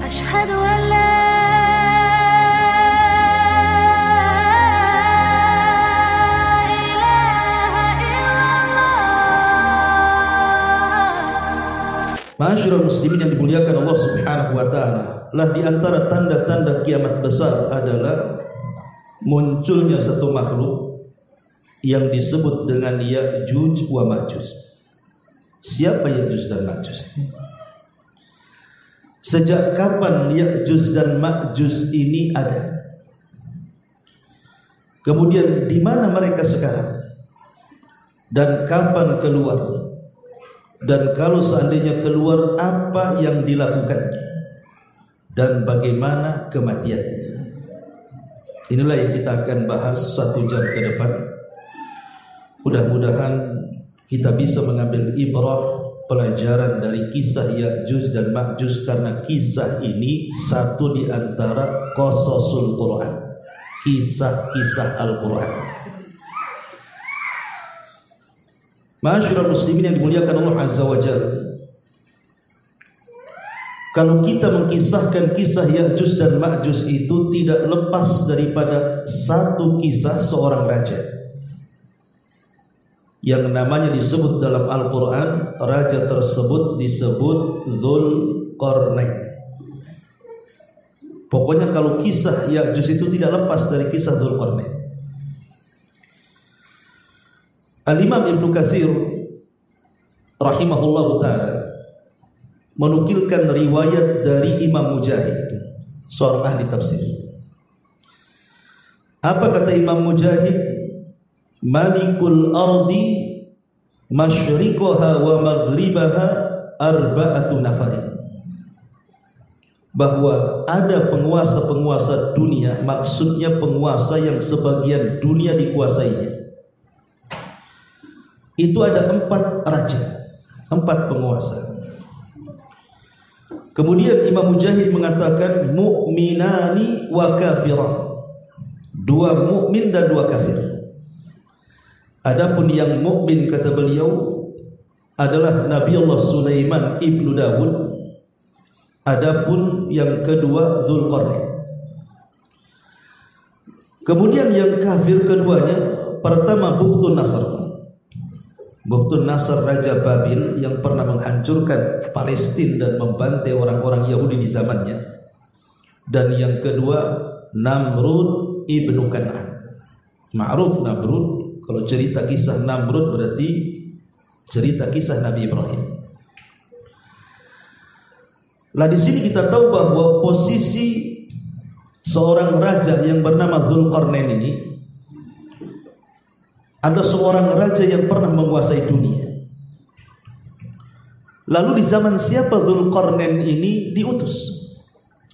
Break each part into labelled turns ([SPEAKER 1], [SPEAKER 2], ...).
[SPEAKER 1] أشهد أن لا
[SPEAKER 2] Ma'asyiral muslimin yang dimuliakan Allah Subhanahu wa taala, lah di antara tanda-tanda kiamat besar adalah munculnya satu makhluk yang disebut dengan Ya'juj wa Ma'juj. Siapa Ya'juj dan Ma'juj? Sejak kapan Ya'juj dan Ma'juj ini ada? Kemudian di mana mereka sekarang? Dan kapan keluar? Dan kalau seandainya keluar, apa yang dilakukannya dan bagaimana kematiannya? Inilah yang kita akan bahas 1 jam ke depan. Mudah-mudahan kita bisa mengambil ibrah, pelajaran dari kisah Ya'juj dan Ma'juj, karena kisah ini satu di antara qasasul Quran, kisah-kisah Al-Quran. Ma'asyiral muslimin yang dimuliakan Allah Azza wa Jalla, kalau kita mengkisahkan kisah Ya'juj dan Ma'juj itu tidak lepas daripada satu kisah seorang raja yang namanya disebut dalam Al-Quran. Raja tersebut disebut Dzulqarnain. Pokoknya kalau kisah Ya'juj itu tidak lepas dari kisah Dzulqarnain. Al-Imam Ibnu Katsir rahimahullahu ta'ala menukilkan riwayat dari Imam Mujahid, seorang ahli tafsir. Apa kata Imam Mujahid? Malikul ardi masyriqaha wa maghribaha arba'atu nafarin. Bahwa ada penguasa-penguasa dunia, maksudnya penguasa yang sebagian dunia dikuasainya. Itu ada 4 raja, 4 penguasa. Kemudian Imam Mujahid mengatakan mu'minani wa kafiran, 2 mukmin dan 2 kafir. Adapun yang mukmin, kata beliau, adalah Nabi Allah Sulaiman ibnu Dawud. Adapun yang kedua Dzulqarnain. Kemudian yang kafir keduanya, pertama Bukhtun Nasr. Bukhtun Nasr Raja Babil yang pernah menghancurkan Palestina dan membantai orang-orang Yahudi di zamannya. Dan yang kedua Namrud ibnu Kan'an. Ma'ruf Namrud. Kalau cerita kisah Namrud berarti cerita kisah Nabi Ibrahim. Lah di sini kita tahu bahwa posisi seorang raja yang bernama Dzulqarnain ini ada seorang raja yang pernah menguasai dunia. Lalu di zaman siapa Dzulqarnain ini diutus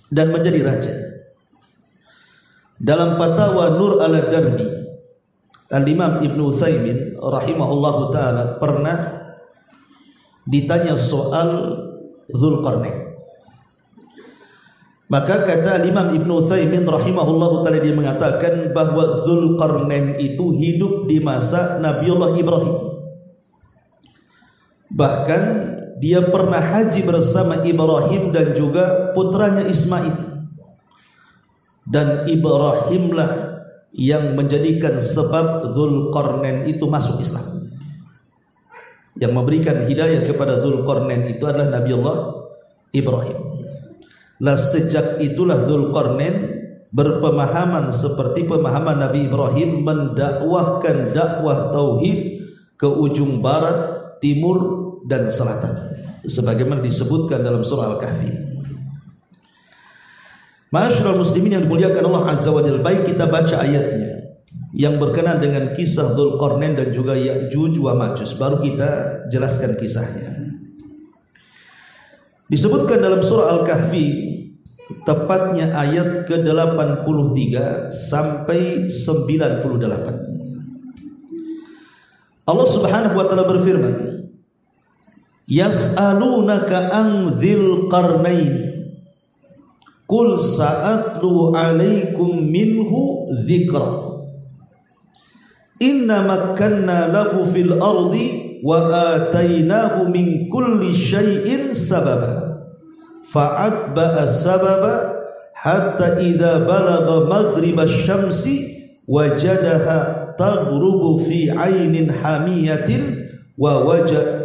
[SPEAKER 2] dan menjadi raja? Dalam Fatwa Nur al-Darbi, Al-Imam Ibnu Utsaimin rahimahullahu ta'ala pernah ditanya soal Dzulqarnain. Maka kata Imam Ibnu Utsaimin rahimahullahu ta'ala, dia mengatakan bahwa Dzulqarnain itu hidup di masa Nabiullah Ibrahim. Bahkan dia pernah haji bersama Ibrahim dan juga putranya Ismail. Dan Ibrahimlah yang menjadikan sebab Dzulqarnain itu masuk Islam. Yang memberikan hidayah kepada Dzulqarnain itu adalah Nabiullah Ibrahim. Lah sejak itulah Dzulqarnain berpemahaman seperti pemahaman Nabi Ibrahim, mendakwahkan dakwah tauhid ke ujung barat, timur dan selatan, sebagaimana disebutkan dalam surah Al-Kahfi. Ma'asyiral muslimin yang dimuliakan Allah Azza wa Jalla, baik kita baca ayatnya yang berkenaan dengan kisah Dzulqarnain dan juga Ya'juj wa Ma'juj, baru kita jelaskan kisahnya. Disebutkan dalam surah Al-Kahfi, tepatnya ayat ke-83 sampai 98. Allah Subhanahu wa taala berfirman, Yas'alunaka an dzil qarnain qul sa'atlu 'alaikum minhu dzikra inna makkanna lahu fil ardi wa atainahu min kulli syai'in sababa fa'atba'a sababa hatta idza balagha maghrib asy-syamsi wajadaha taghrubu fi 'ainin hamiyatin wa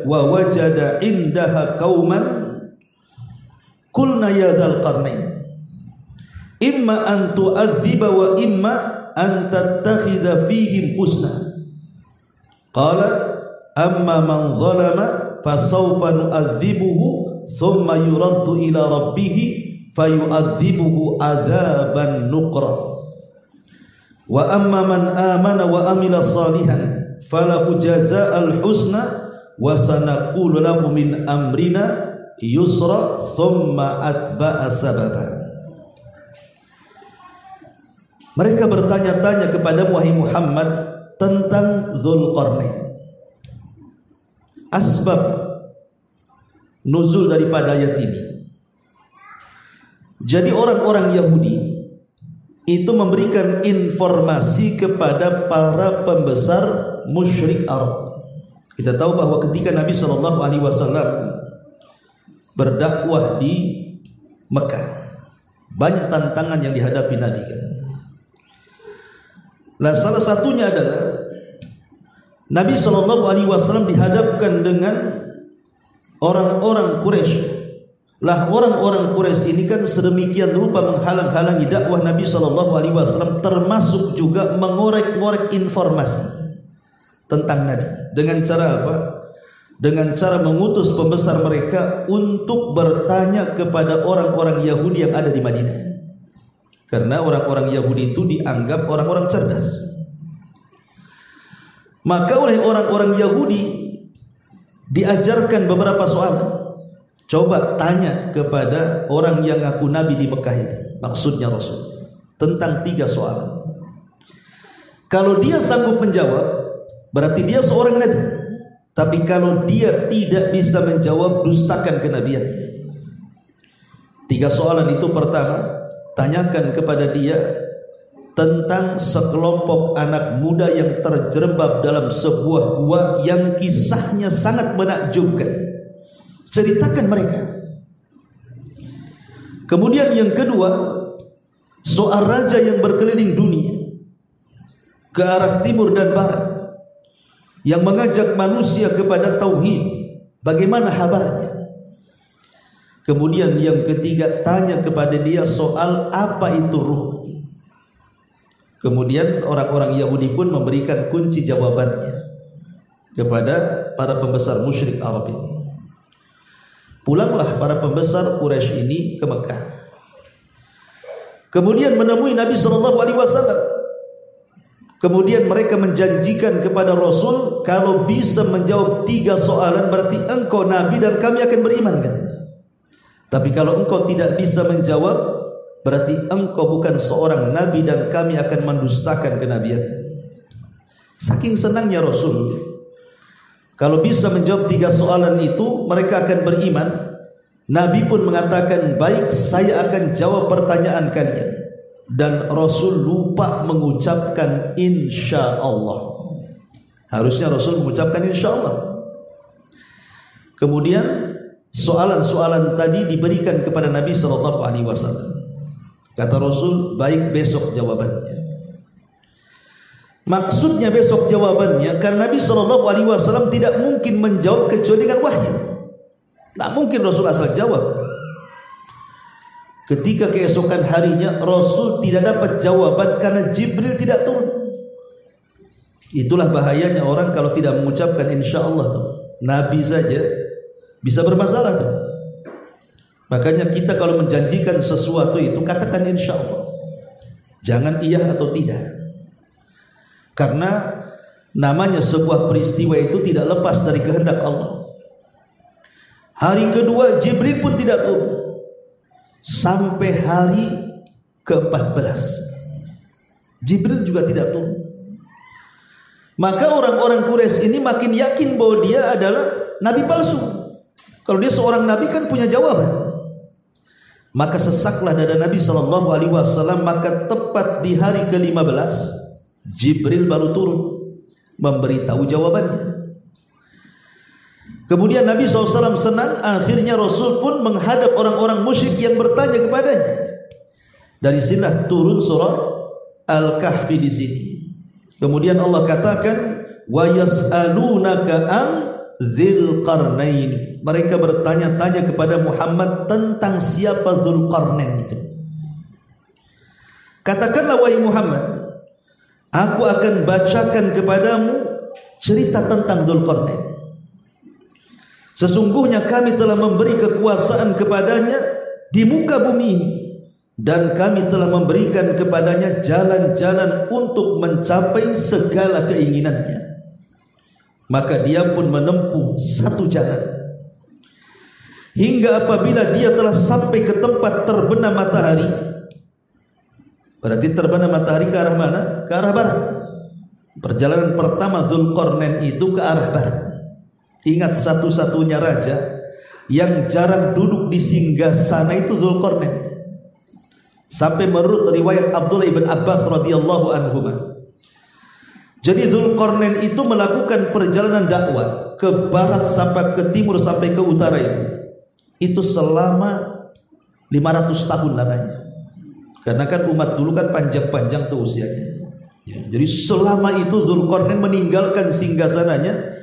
[SPEAKER 2] wajada indaha qauman qulna ya dzal qarnain imma an tu'adziba wa imma an tattakhidha fihim husna qala amma man zalama fasawfa nu'adzibuhu thumma yuraddu ila rabbih fayu'adzibuhu adzaban nuqra wa amma man amana wa amila salihan falahu jazaa'al husna wa sanaqulu lahu min amrina yusra thumma atba'a sababa. Mereka bertanya-tanya kepada wahai Muhammad tentang Dzulqarnain, asbab nuzul daripada ayat ini. Jadi orang-orang Yahudi itu memberikan informasi kepada para pembesar musyrik Arab. Kita tahu bahwa ketika Nabi SAW berdakwah di Mekah, banyak tantangan yang dihadapi Nabi kan. Nah, salah satunya adalah Nabi SAW dihadapkan dengan orang-orang Quraisy. Lah orang-orang Quraisy ini kan sedemikian rupa menghalang-halangi dakwah Nabi SAW, termasuk juga mengorek-ngorek informasi tentang Nabi. Dengan cara apa? Dengan cara mengutus pembesar mereka untuk bertanya kepada orang-orang Yahudi yang ada di Madinah. Karena orang-orang Yahudi itu dianggap orang-orang cerdas. Maka oleh orang-orang Yahudi diajarkan beberapa soalan. Coba tanya kepada orang yang ngaku Nabi di Mekah itu, maksudnya Rasul, tentang 3 soalan. Kalau dia sanggup menjawab, berarti dia seorang Nabi. Tapi kalau dia tidak bisa menjawab, dustakan kenabian. 3 soalan itu, pertama, tanyakan kepada dia tentang sekelompok anak muda yang terjerembab dalam sebuah gua yang kisahnya sangat menakjubkan. Ceritakan mereka. Kemudian yang kedua, soal raja yang berkeliling dunia ke arah timur dan barat yang mengajak manusia kepada tauhid, bagaimana kabarnya? Kemudian yang ketiga, tanya kepada dia soal apa itu ruh. Kemudian orang-orang Yahudi pun memberikan kunci jawabannya kepada para pembesar musyrik Arab ini. Pulanglah para pembesar Quraisy ini ke Mekah. Kemudian menemui Nabi SAW. Kemudian mereka menjanjikan kepada Rasul, kalau bisa menjawab 3 soalan berarti engkau Nabi dan kami akan beriman, katanya. Tapi kalau engkau tidak bisa menjawab, berarti engkau bukan seorang Nabi dan kami akan mendustakan kenabian. Saking senangnya Rasul, kalau bisa menjawab 3 soalan itu, mereka akan beriman. Nabi pun mengatakan, baik, saya akan jawab pertanyaan kalian. Dan Rasul lupa mengucapkan insya Allah. Harusnya Rasul mengucapkan insya Allah. Kemudian soalan-soalan tadi diberikan kepada Nabi SAW. Kata Rasul, baik, besok jawabannya. Maksudnya besok jawabannya karena Nabi SAW tidak mungkin menjawab kecuali dengan wahyu. Tak mungkin Rasul asal jawab. Ketika keesokan harinya Rasul tidak dapat jawaban karena Jibril tidak turun. Itulah bahayanya orang kalau tidak mengucapkan insya Allah tuh. Nabi saja bisa bermasalah tuh. Makanya kita kalau menjanjikan sesuatu itu katakan insya Allah, jangan iya atau tidak. Karena namanya sebuah peristiwa itu tidak lepas dari kehendak Allah. Hari kedua Jibril pun tidak turun sampai hari ke-14. Jibril juga tidak turun. Maka orang-orang Quraisy ini makin yakin bahwa dia adalah nabi palsu. Kalau dia seorang nabi kan punya jawaban. Maka sesaklah dada Nabi SAW. Maka tepat di hari ke-15 Jibril baru turun memberitahu jawabannya. Kemudian Nabi SAW senang, akhirnya Rasul pun menghadap orang-orang musyrik yang bertanya kepadanya. Dari sinilah turun surah Al-Kahfi di sini. Kemudian Allah katakan, wa yas'alunaka an dzil qarnaini. Mereka bertanya-tanya kepada Muhammad tentang siapa Dzulqarnain itu. Katakanlah wahai Muhammad, aku akan bacakan kepadamu cerita tentang Dzulqarnain. Sesungguhnya kami telah memberi kekuasaan kepadanya di muka bumi ini, dan kami telah memberikan kepadanya jalan-jalan untuk mencapai segala keinginannya. Maka dia pun menempuh satu jalan, hingga apabila dia telah sampai ke tempat terbenam matahari. Berarti terbenam matahari ke arah mana? Ke arah barat. Perjalanan pertama Dzulqarnain itu ke arah barat. Ingat, satu-satunya raja yang jarang duduk di singgasana itu Dzulqarnain. Sampai menurut riwayat Abdullah bin Abbas radhiyallahu anhu, jadi Dzulqarnain itu melakukan perjalanan dakwah ke barat sampai ke timur sampai ke utara itu selama 500 tahun lamanya. Karena kan umat dulu kan panjang-panjang tuh usianya. Ya, jadi selama itu Dzulqarnain meninggalkan singgasananya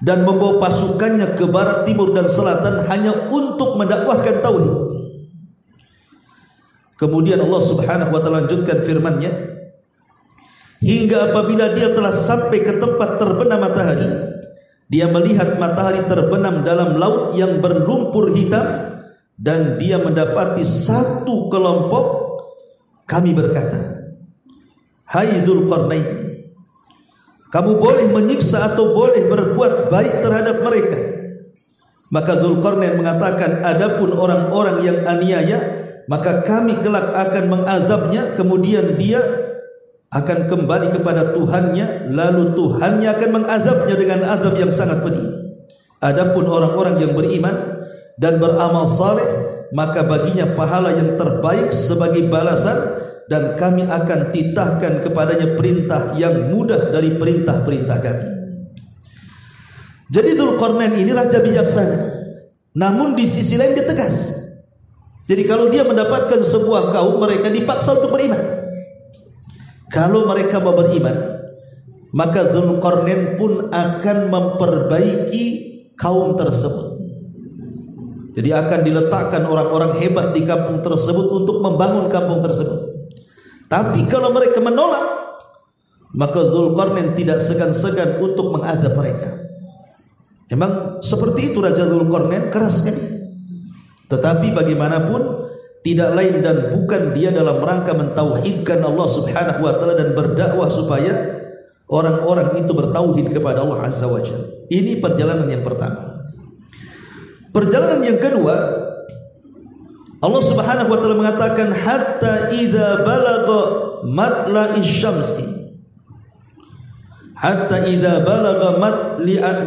[SPEAKER 2] dan membawa pasukannya ke barat, timur dan selatan hanya untuk mendakwahkan tauhid. Kemudian Allah Subhanahu wa taala lanjutkan firman-Nya, hingga apabila dia telah sampai ke tempat terbenam matahari, dia melihat matahari terbenam dalam laut yang berlumpur hitam, dan dia mendapati satu kelompok. Kami berkata, hai Dzulqarnain, kamu boleh menyiksa atau boleh berbuat baik terhadap mereka. Maka Dzulqarnain mengatakan, adapun orang-orang yang aniaya, maka kami kelak akan mengazabnya, kemudian dia akan kembali kepada Tuhannya, lalu Tuhannya akan mengazabnya dengan azab yang sangat pedih. Adapun orang-orang yang beriman dan beramal saleh, maka baginya pahala yang terbaik sebagai balasan, dan kami akan titahkan kepadanya perintah yang mudah dari perintah-perintah kami. Jadi Dzulqarnain ini raja bijaksana, namun di sisi lain dia tegas. Jadi kalau dia mendapatkan sebuah kaum, mereka dipaksa untuk beriman. Kalau mereka mau beriman, maka Dzulqarnain pun akan memperbaiki kaum tersebut. Jadi akan diletakkan orang-orang hebat di kampung tersebut untuk membangun kampung tersebut. Tapi kalau mereka menolak, maka Dzulqarnain tidak segan-segan untuk mengazab mereka. Memang seperti itu Raja Dzulqarnain, keras sekali. Tetapi bagaimanapun tidak lain dan bukan dia dalam rangka mentauhidkan Allah Subhanahu wa taala dan berdakwah supaya orang-orang itu bertauhid kepada Allah Azza wa Jalla. Ini perjalanan yang pertama. Perjalanan yang kedua, Allah Subhanahu wa taala mengatakan, hatta idza balagha matla'is syamsi, hatta idza balagha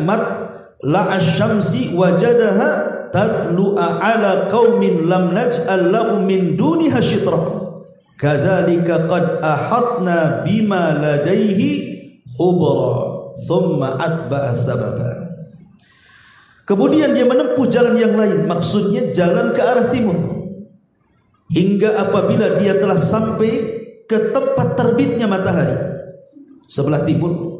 [SPEAKER 2] matla'as syamsi wajadaha tatlu'a ala qaumin lam naj'al lahum min duniha syitra kadzalika qad ahatna bima ladaihi khubra thumma atba'a sababa. Kemudian dia menempuh jalan yang lain, maksudnya jalan ke arah timur, hingga apabila dia telah sampai ke tempat terbitnya matahari sebelah timur,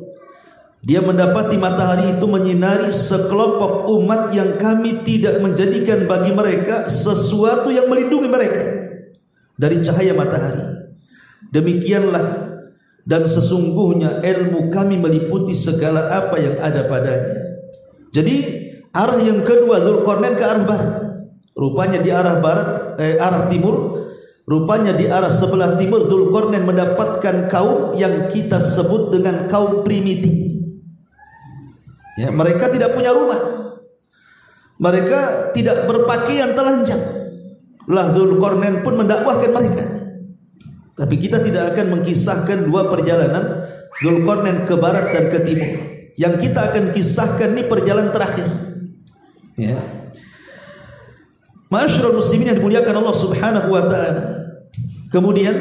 [SPEAKER 2] dia mendapati matahari itu menyinari sekelompok umat yang kami tidak menjadikan bagi mereka sesuatu yang melindungi mereka dari cahaya matahari. Demikianlah, dan sesungguhnya ilmu kami meliputi segala apa yang ada padanya. Jadi arah yang kedua Dzulqarnain ke arah barat. Rupanya di arah barat, arah timur, rupanya di arah sebelah timur Dzulqarnain mendapatkan kaum yang kita sebut dengan kaum primitif. Ya, mereka tidak punya rumah, mereka tidak berpakaian telanjang. Lah Dzulqarnain pun mendakwahkan mereka. Tapi kita tidak akan mengkisahkan dua perjalanan Dzulqarnain ke barat dan ke timur. Yang kita akan kisahkan ini perjalanan terakhir. Ya. Ma'asyiral muslimin yang dimuliakan Allah Subhanahu wa taala. Kemudian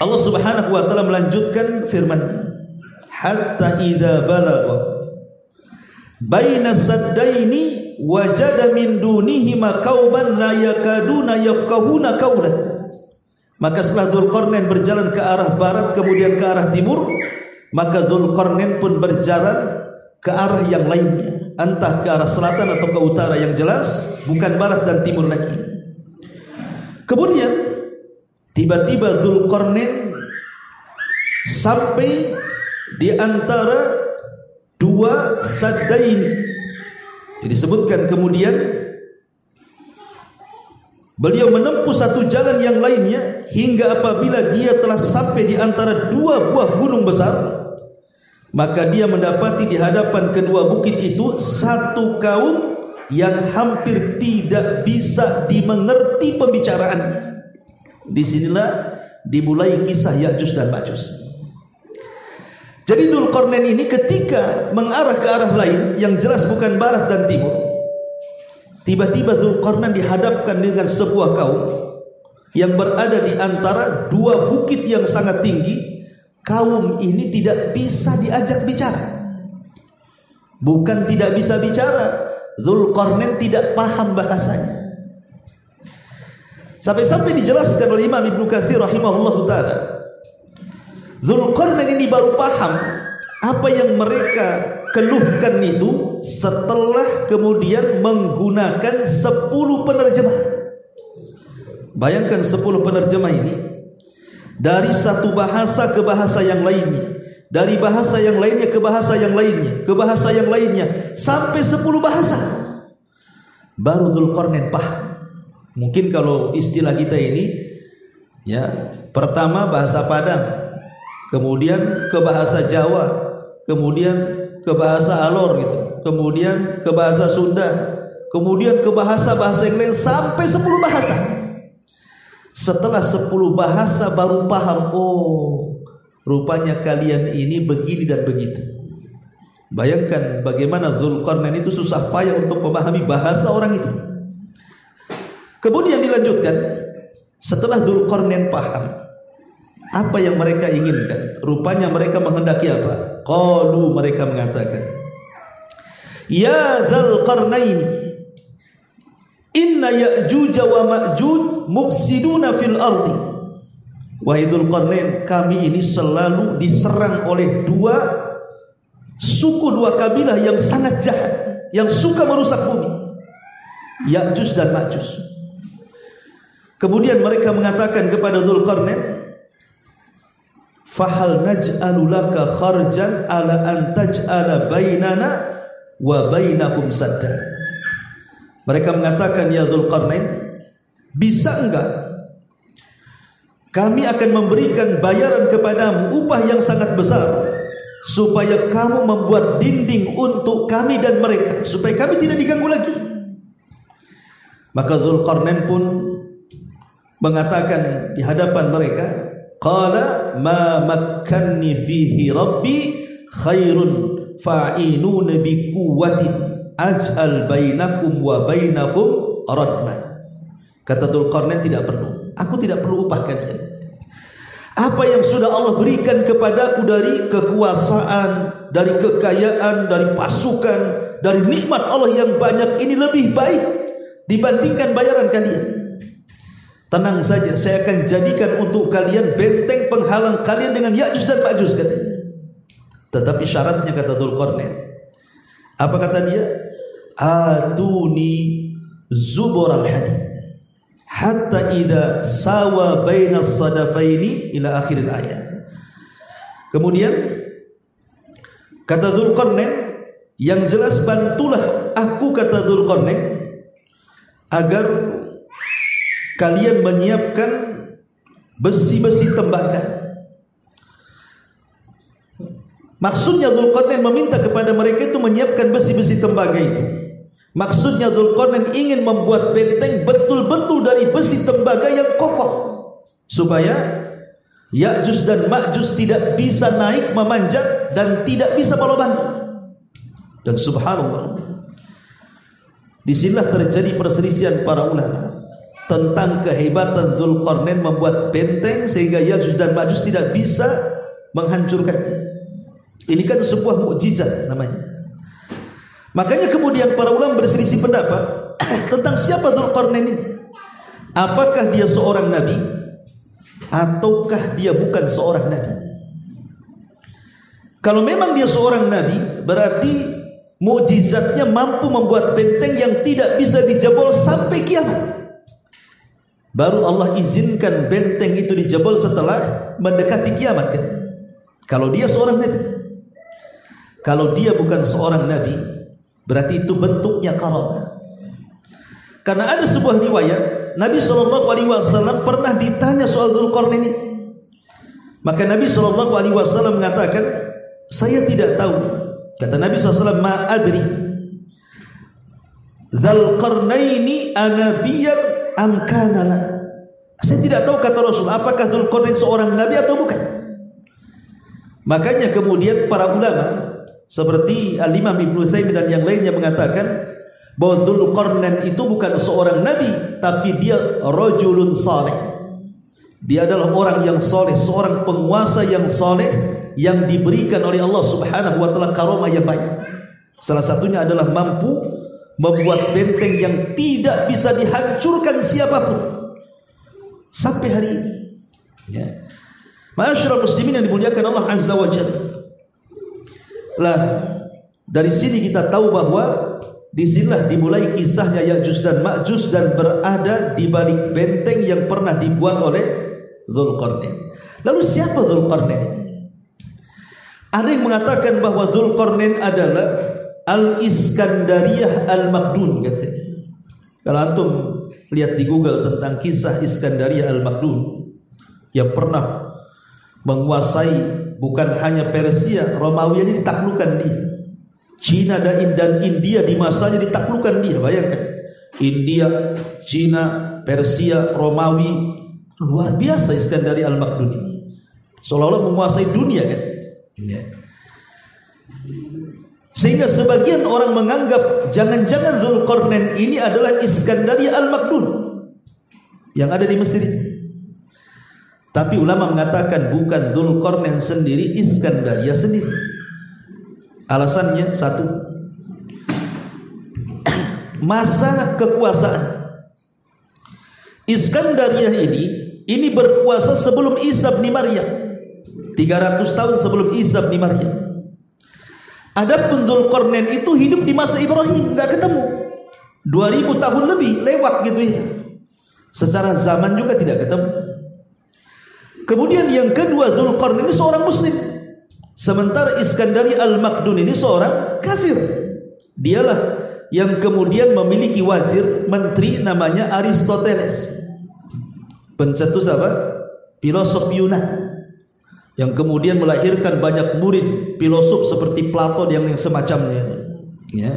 [SPEAKER 2] Allah Subhanahu wa taala melanjutkan firman, hatta idza balagha, baina saddaini wajada min dunihima qauman la yakaduna yafqahuna qawlan. Maka setelah Dzulqarnain berjalan ke arah barat kemudian ke arah timur, maka Dzulqarnain pun berjalan ke arah yang lainnya, entah ke arah selatan atau ke utara, yang jelas bukan barat dan timur lagi. Kemudian tiba-tiba Dzulqarnain sampai di antara dua saddain. Disebutkan kemudian beliau menempuh satu jalan yang lainnya hingga apabila dia telah sampai di antara dua buah gunung besar, maka dia mendapati di hadapan kedua bukit itu satu kaum yang hampir tidak bisa dimengerti pembicaraannya. Disinilah dimulai kisah Ya'juj dan Ma'juj. Jadi Dzulqarnain ini ketika mengarah ke arah lain yang jelas bukan barat dan timur, tiba-tiba Dzulqarnain dihadapkan dengan sebuah kaum yang berada di antara dua bukit yang sangat tinggi. Kaum ini tidak bisa diajak bicara. Bukan tidak bisa bicara, Dzulqarnain tidak paham bahasanya. Sampai-sampai dijelaskan oleh Imam Ibnu Katsir rahimahullahu taala, Dzulqarnain ini baru paham apa yang mereka keluhkan itu setelah kemudian menggunakan 10 penerjemah. Bayangkan 10 penerjemah ini, dari satu bahasa ke bahasa yang lainnya, dari bahasa yang lainnya ke bahasa yang lainnya, ke bahasa yang lainnya, sampai 10 bahasa. Baru Dzulqarnain paham. Mungkin kalau istilah kita ini, ya, pertama bahasa Padang, kemudian ke bahasa Jawa, kemudian ke bahasa Alor gitu, kemudian ke bahasa Sunda, kemudian ke bahasa-bahasa yang lain sampai 10 bahasa. Setelah 10 bahasa baru paham, oh, rupanya kalian ini begini dan begitu. Bayangkan bagaimana Dzulqarnain itu susah payah untuk memahami bahasa orang itu. Kemudian dilanjutkan, setelah Dzulqarnain paham apa yang mereka inginkan, rupanya mereka menghendaki apa? Qalu, mereka mengatakan, ya Dzulqarnain, inna Ya'juj wa Ma'juj mufsiduna fil ardi. Wahai Dzulqarnain, kami ini selalu diserang oleh dua suku, dua kabilah yang sangat jahat, yang suka merusak bumi, Ya'juj dan Ma'juj. Kemudian mereka mengatakan kepada Dzulqarnain, fahal naj'alu laka kharjan ala an taj'ala bainana wa bainahum sadda. Mereka mengatakan, ya Dzulqarnain, bisa enggak kami akan memberikan bayaran kepadamu, upah yang sangat besar, supaya kamu membuat dinding untuk kami dan mereka, supaya kami tidak diganggu lagi. Maka Dzulqarnain pun mengatakan di hadapan mereka, qala ma makkanni fihi rabbi khairun fa'inuna bi quwwatin aj'al bainakum wa bainahum radma. Kata Dzulqarnain, tidak perlu, aku tidak perlu upah kalian. Apa yang sudah Allah berikan kepadaku dari kekuasaan, dari kekayaan, dari pasukan, dari nikmat Allah yang banyak, ini lebih baik dibandingkan bayaran kalian. Tenang saja, saya akan jadikan untuk kalian benteng penghalang kalian dengan Ya'juj dan Ma'juj, katanya. Tetapi syaratnya, kata Dzulqarnain, apa kata dia? Atuni zubur al-hadid hatta idza sawa baina as-sadafaini ila akhir al-ayat. Kemudian kata Dzulqarnain, yang jelas bantulah aku, kata Dzulqarnain, agar kalian menyiapkan besi-besi tembaga. Maksudnya Dzulqarnain meminta kepada mereka itu menyiapkan besi-besi tembaga itu. Maksudnya Dzulqarnain ingin membuat benteng betul-betul dari besi tembaga yang kokoh, supaya Ya'juj dan Ma'juj tidak bisa naik memanjat dan tidak bisa melobangi. Dan subhanallah, disinilah terjadi perselisihan para ulama tentang kehebatan Dzulqarnain membuat benteng sehingga Ya'juj dan Ma'juj tidak bisa menghancurkannya. Ini kan sebuah mukjizat namanya. Makanya kemudian para ulama berselisih pendapat tentang siapa Dzulqarnain ini. Apakah dia seorang nabi ataukah dia bukan seorang nabi? Kalau memang dia seorang nabi, berarti mukjizatnya mampu membuat benteng yang tidak bisa dijebol sampai kiamat. Baru Allah izinkan benteng itu dijebol setelah mendekati kiamat kan? Kalau dia seorang nabi. Kalau dia bukan seorang nabi, berarti itu bentuknya karamah. Karena ada sebuah riwayat Nabi SAW pernah ditanya soal Dzulqarnain ini. Maka Nabi SAW mengatakan, saya tidak tahu. Kata Nabi SAW, ma adri Dzulqarnaini anabiyan am kana la. Saya tidak tahu, kata Rasul, apakah Dzulqarnain seorang nabi atau bukan. Makanya kemudian para ulama seperti Al-Imam Ibnu Utsaimin dan yang lainnya mengatakan bahwa Dzulqarnain itu bukan seorang nabi, tapi dia rajulun saleh. Dia adalah orang yang saleh, seorang penguasa yang saleh yang diberikan oleh Allah Subhanahu wa taala karamah yang banyak. Salah satunya adalah mampu membuat benteng yang tidak bisa dihancurkan siapapun sampai hari ini. Ya. Ma'asyiral muslimin yang dimuliakan Allah Azza wa Jalla. Lah, dari sini kita tahu bahwa disinilah dimulai kisahnya Ya'juj dan Ma'juj dan berada di balik benteng yang pernah dibuat oleh Dzulqarnain. Lalu siapa Dzulqarnain ini? Ada yang mengatakan bahwa Dzulqarnain adalah Al-Iskandariyah Al-Makdun katanya. Kalau antum lihat di Google tentang kisah Iskandariyah Al-Makdun yang pernah menguasai bukan hanya Persia, Romawi ini ditaklukkan dia. Cina dan India di masanya ditaklukkan dia. Bayangkan, India, Cina, Persia, Romawi, luar biasa Iskandariyah Al-Makdun ini. Seolah-olah menguasai dunia kan. Ya. Sehingga sebagian orang menganggap jangan-jangan Dzulqarnain ini adalah Iskandariyah Al-Makdun yang ada di Mesir itu. Tapi ulama mengatakan bukan Dzulqarnain sendiri, Iskandariyah sendiri. Alasannya satu, masa kekuasaan. Iskandariyah ini berkuasa sebelum Isa bin Maryam, 300 tahun sebelum Isa bin Maryam. Adapun Dzulqarnain itu hidup di masa Ibrahim, enggak ketemu. 2000 tahun lebih lewat gitu ya. Secara zaman juga tidak ketemu. Kemudian yang kedua, Dzulqarnain ini seorang muslim. Sementara Iskandariyah Al-Makdun ini seorang kafir. Dialah yang kemudian memiliki wazir menteri namanya Aristoteles. Pencetus apa? Filosof Yunani. Yang kemudian melahirkan banyak murid filosof seperti Plato yang semacamnya. Ya.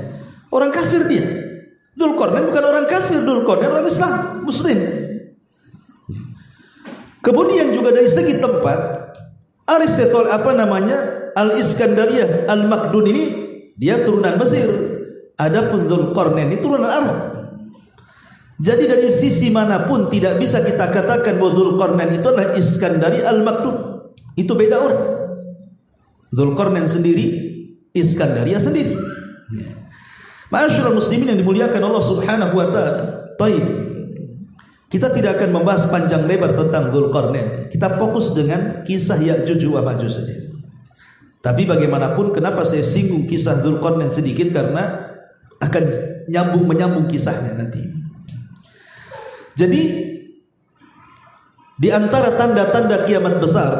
[SPEAKER 2] Orang kafir dia. Dzulqarnain bukan orang kafir, Dzulqarnain orang Islam, muslim. Kemudian juga dari segi tempat, Aristoteles Al-Iskandariyah Al-Makdun ini dia turunan Mesir. Adapun Dzulqarnain ini turunan Arab. Jadi dari sisi manapun tidak bisa kita katakan bahwa Dzulqarnain itu adalah Iskandariyah Al-Makdun. Itu beda orang. Dzulqarnain sendiri, Iskandariyah sendiri. Ma'asyiral muslimin yang dimuliakan Allah Subhanahu wa taala. Baik. Kita tidak akan membahas panjang lebar tentang Dzulqarnain. Kita fokus dengan kisah Ya'juj wa Ma'juj saja. Tapi bagaimanapun, kenapa saya singgung kisah Dzulqarnain sedikit, karena akan menyambung kisahnya nanti. Jadi di antara tanda-tanda kiamat besar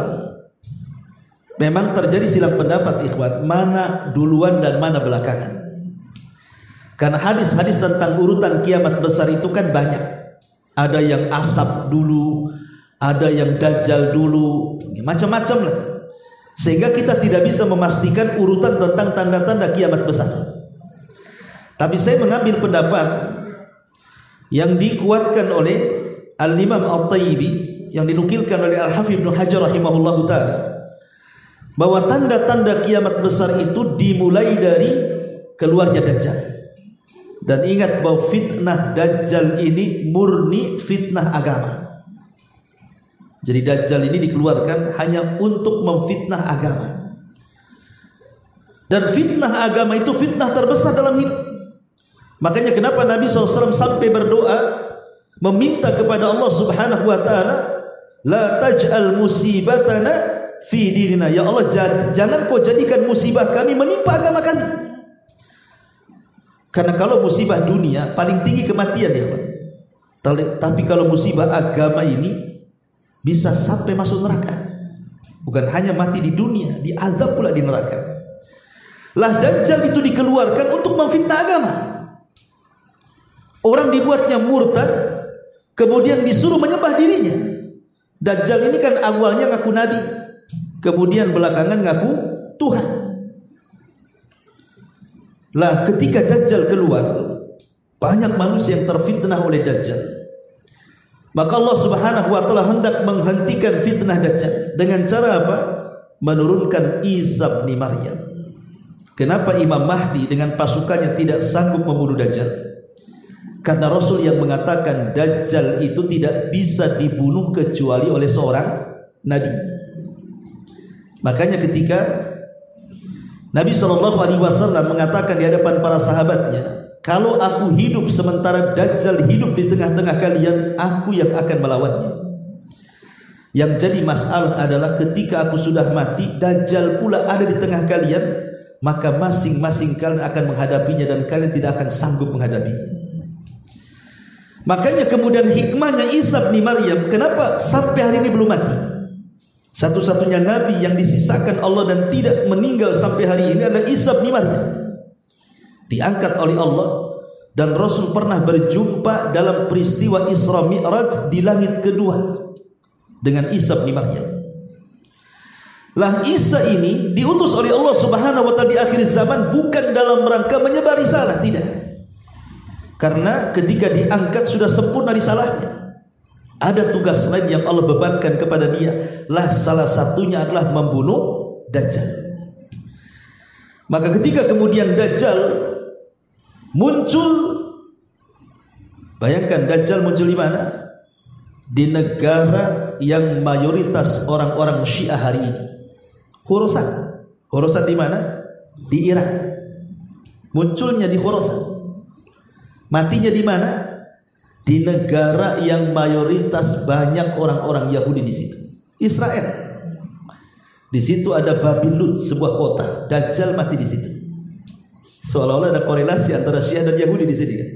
[SPEAKER 2] memang terjadi silang pendapat ikhwan, mana duluan dan mana belakangan. Karena hadis-hadis tentang urutan kiamat besar itu kan banyak. Ada yang asap dulu, ada yang dajjal dulu, macam-macam lah. Sehingga kita tidak bisa memastikan urutan tentang tanda-tanda kiamat besar. Tapi saya mengambil pendapat yang dikuatkan oleh Al-Imam At-Tayyibi, yang dinukilkan oleh Al-Hafidz Ibnu Hajar rahimahullahu taala, bahwa tanda-tanda kiamat besar itu dimulai dari keluarnya Dajjal. Dan ingat bahwa fitnah Dajjal ini murni fitnah agama. Jadi Dajjal ini dikeluarkan hanya untuk memfitnah agama. Dan fitnah agama itu fitnah terbesar dalam hidup. Makanya kenapa Nabi SAW sampai berdoa meminta kepada Allah Subhanahu wa taala, la taj'al musibatana fi dinina. Ya Allah, jangan kau jadikan musibah kami menimpa agama kami. Karena kalau musibah dunia paling tinggi kematian ya, tapi kalau musibah agama ini bisa sampai masuk neraka. Bukan hanya mati di dunia, diazab pula di neraka. Lah Dajjal itu dikeluarkan untuk memfitnah agama. Orang dibuatnya murtad, kemudian disuruh menyembah dirinya. Dajjal ini kan awalnya ngaku nabi, kemudian belakangan ngaku Tuhan. Lah ketika Dajjal keluar, banyak manusia yang terfitnah oleh Dajjal. Maka Allah Subhanahu wa taala hendak menghentikan fitnah Dajjal dengan cara apa? Menurunkan Isa bin Maryam. Kenapa Imam Mahdi dengan pasukannya tidak sanggup membunuh Dajjal? Karena Rasul yang mengatakan Dajjal itu tidak bisa dibunuh kecuali oleh seorang nabi. Makanya ketika Nabi SAW mengatakan di hadapan para sahabatnya, kalau aku hidup sementara Dajjal hidup di tengah-tengah kalian, aku yang akan melawannya. Yang jadi masalah adalah ketika aku sudah mati, Dajjal pula ada di tengah kalian, maka masing-masing kalian akan menghadapinya dan kalian tidak akan sanggup menghadapinya. Makanya kemudian hikmahnya Isa bin Maryam, kenapa sampai hari ini belum mati? Satu-satunya nabi yang disisakan Allah dan tidak meninggal sampai hari ini adalah Isa bin Maryam. Diangkat oleh Allah, dan Rasul pernah berjumpa dalam peristiwa Isra Mi'raj di langit kedua dengan Isa bin Maryam. Lah Isa ini diutus oleh Allah Subhanahu wa taala di akhir zaman bukan dalam rangka menyebar risalah, tidak. Karena ketika diangkat sudah sempurna risalahnya. Ada tugas lain yang Allah bebankan kepada dia. Lah salah satunya adalah membunuh Dajjal. Maka ketika kemudian Dajjal muncul, bayangkan Dajjal muncul di mana? Di negara yang mayoritas orang-orang Syiah hari ini. Khorasan. Khorasan di mana? Di Irak. Munculnya di Khorasan. Matinya di mana? Di negara yang mayoritas banyak orang-orang Yahudi di situ. Israel. Di situ ada Babilon, sebuah kota. Dajjal mati di situ. Seolah-olah ada korelasi antara Syiah dan Yahudi di sini kan.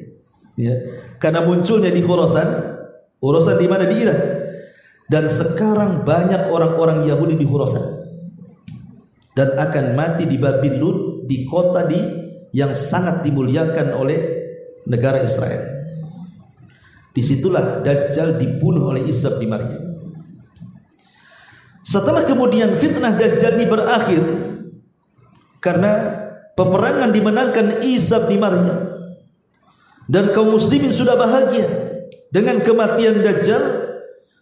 [SPEAKER 2] Ya. Karena munculnya di Khorasan. Khorasan di mana? Di Irak. Dan sekarang banyak orang-orang Yahudi di Khorasan. Dan akan mati di Babilon, di kota yang sangat dimuliakan oleh negara Israel. Disitulah Dajjal dibunuh oleh Isa bin Maryam. Setelah kemudian fitnah Dajjal ini berakhir karena peperangan dimenangkan Isa bin Maryam, dan kaum muslimin sudah bahagia dengan kematian Dajjal,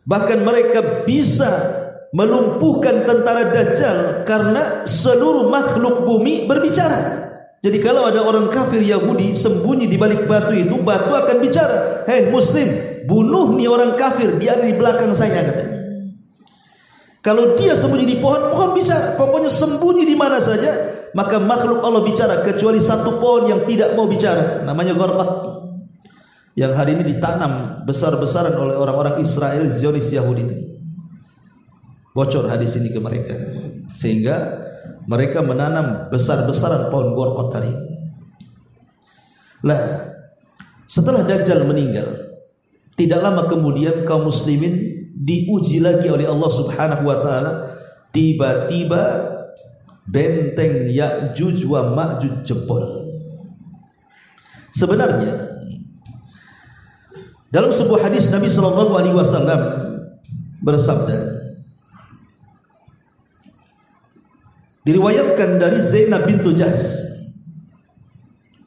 [SPEAKER 2] bahkan mereka bisa melumpuhkan tentara Dajjal karena seluruh makhluk bumi berbicara. Jadi kalau ada orang kafir Yahudi sembunyi di balik batu itu, batu akan bicara, "Hei muslim, bunuh nih orang kafir, dia ada di belakang saya," katanya. Kalau dia sembunyi di pohon, pohon bicara. Pokoknya sembunyi di mana saja, maka makhluk Allah bicara, kecuali satu pohon yang tidak mau bicara, namanya gharqad, yang hari ini ditanam besar-besaran oleh orang-orang Israel Zionis Yahudi itu. Bocor hadis ini ke mereka, sehingga mereka menanam besar-besaran pohon gharqad hari ini. Lah, setelah Dajjal meninggal, tidak lama kemudian kaum muslimin diuji lagi oleh Allah Subhanahu wa taala. Tiba-tiba benteng Ya'juj wa Ma'juj jebol. Sebenarnya dalam sebuah hadis Nabi sallallahu alaihi wasallam bersabda, diriwayatkan dari Zainab bintu Jahsh.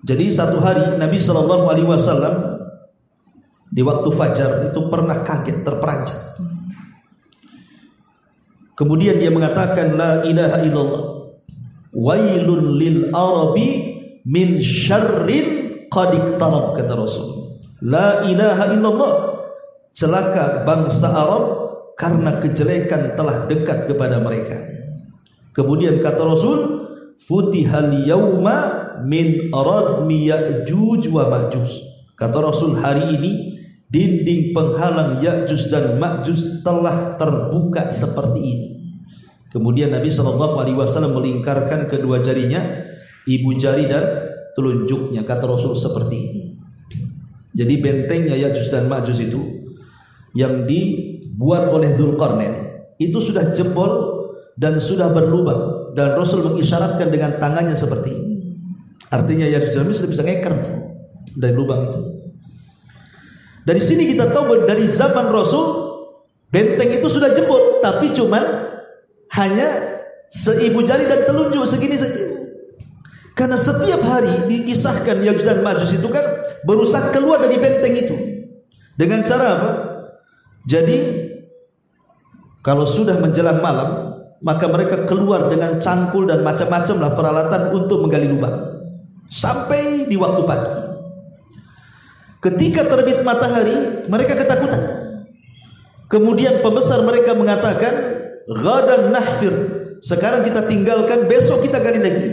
[SPEAKER 2] Jadi satu hari Nabi SAW di waktu fajar itu pernah kaget, terperanjat. Kemudian dia mengatakan, "La ilaha illallah, wailun lil arabi min syarrin qad iqtarab," kata Rasul. La ilaha illallah, celaka bangsa Arab karena kejelekan telah dekat kepada mereka. Kemudian kata Rasul, futihal yauma min radmi Ya'juj wa Ma'juj. Kata Rasul, hari ini dinding penghalang Ya'juj dan Ma'juj telah terbuka seperti ini. Kemudian Nabi SAW melingkarkan kedua jarinya, ibu jari dan telunjuknya, kata Rasul, seperti ini. Jadi bentengnya Ya'juj dan Ma'juj itu yang dibuat oleh Dzulqarnain itu sudah jebol dan sudah berlubang, dan Rasul mengisyaratkan dengan tangannya seperti ini. Artinya Ya'juj dan Ma'juj sudah bisa ngeker dari lubang itu. Dari sini kita tahu dari zaman Rasul benteng itu sudah jebol, tapi cuman hanya seibu jari dan telunjuk segini saja. Karena setiap hari dikisahkan Ya'juj dan Ma'juj itu kan berusaha keluar dari benteng itu. Dengan cara apa? Jadi kalau sudah menjelang malam, maka mereka keluar dengan cangkul dan macam-macam lah peralatan untuk menggali lubang sampai di waktu pagi. Ketika terbit matahari, mereka ketakutan. Kemudian pembesar mereka mengatakan, ghadan nahfir, sekarang kita tinggalkan, besok kita gali lagi.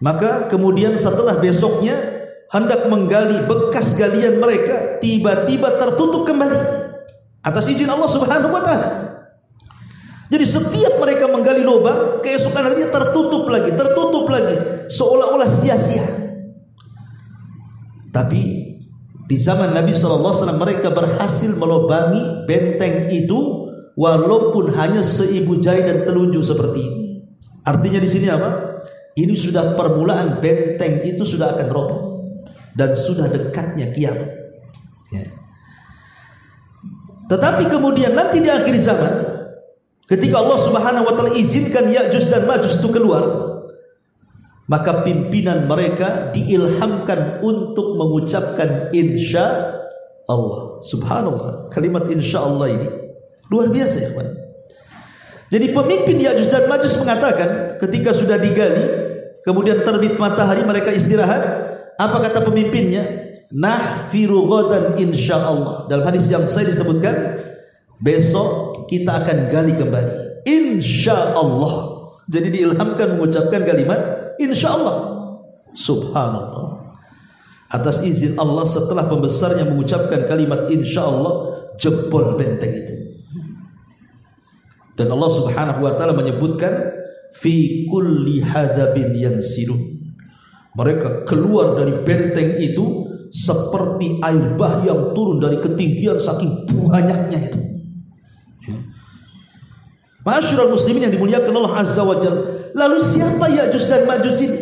[SPEAKER 2] Maka kemudian setelah besoknya hendak menggali bekas galian mereka, tiba-tiba tertutup kembali atas izin Allah Subhanahu wa taala. Jadi setiap mereka menggali lubang, keesokan harinya tertutup lagi, seolah-olah sia-sia. Tapi di zaman Nabi SAW mereka berhasil melubangi benteng itu walaupun hanya seibu jari dan telunjuk seperti ini. Artinya di sini apa? Ini sudah permulaan benteng itu sudah akan roboh dan sudah dekatnya kiamat. Ya. Tetapi kemudian nanti di akhir zaman, ketika Allah Subhanahu wa taala izinkan Ya'juj dan Ma'juj itu keluar, maka pimpinan mereka diilhamkan untuk mengucapkan insya Allah. Subhanallah, kalimat insya Allah ini luar biasa ya kawan. Jadi pemimpin Ya'juj dan Ma'juj mengatakan ketika sudah digali, kemudian terbit matahari, mereka istirahat. Apa kata pemimpinnya? Nahfiru ghadan insyaallah. Dalam hadis yang saya disebutkan, besok kita akan gali kembali, insyaallah. Jadi diilhamkan mengucapkan kalimat insyaallah. Subhanallah. Atas izin Allah, setelah pembesarnya mengucapkan kalimat insyaallah, jebol benteng itu. Dan Allah Subhanahu wa taala menyebutkan fi kulli hadabin yansilun. Mereka keluar dari benteng itu seperti air bah yang turun dari ketinggian saking banyaknya itu. Ma'asyiral muslimin yang dimuliakan Allah Azza wa Jalla. Lalu siapa Ya'juj dan Ma'juj ini?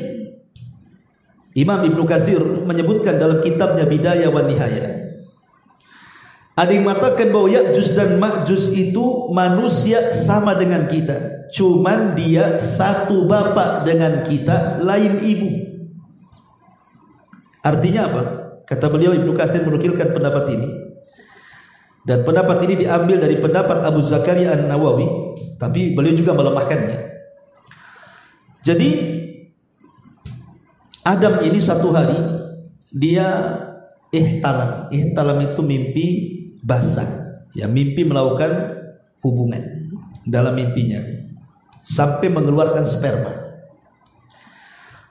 [SPEAKER 2] Imam Ibnu Katsir menyebutkan dalam kitabnya Bidayah wa Nihayah. Ada yang mengatakan bahwa Ya'juj dan Ma'juj itu manusia sama dengan kita, cuman dia satu bapak dengan kita, lain ibu. Artinya apa? Kata beliau, Ibnu Katsir menukilkan pendapat ini, dan pendapat ini diambil dari pendapat Abu Zakaria An-Nawawi, tapi beliau juga melemahkannya. Jadi Adam ini satu hari dia ihtalam itu mimpi basah, ya, mimpi melakukan hubungan dalam mimpinya sampai mengeluarkan sperma.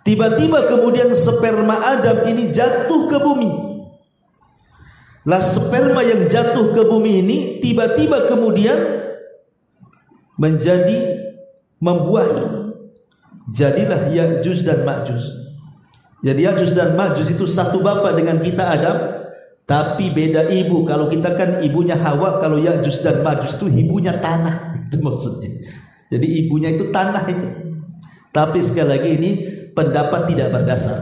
[SPEAKER 2] Tiba-tiba kemudian sperma Adam ini jatuh ke bumi. Lah sperma yang jatuh ke bumi ini tiba-tiba kemudian menjadi membuahi. Jadilah Ya'juj dan Ma'juj. Jadi Ya'juj dan Ma'juj itu satu bapak dengan kita Adam, tapi beda ibu. Kalau kita kan ibunya Hawa, kalau Ya'juj dan Ma'juj itu ibunya tanah. Itu maksudnya. Jadi ibunya itu tanah itu. Tapi sekali lagi ini pendapat tidak berdasar,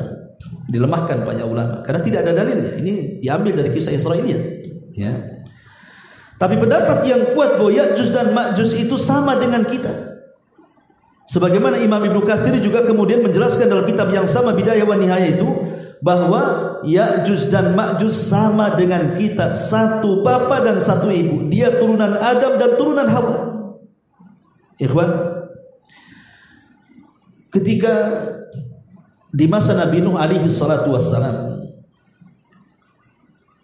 [SPEAKER 2] dilemahkan banyak ulama karena tidak ada dalilnya. Ini diambil dari kisah Israiliyat, ya. Tapi pendapat yang kuat bahwa Ya'juj dan Ma'juj itu sama dengan kita, sebagaimana Imam Ibnu Katsir juga kemudian menjelaskan dalam kitab yang sama Bidayah wa Nihayah itu, bahwa Ya'juj dan Ma'juj sama dengan kita, satu bapa dan satu ibu. Dia turunan Adam dan turunan Hawa. Ikhwan, ketika di masa Nabi Nuh alaihi salatu wassalam,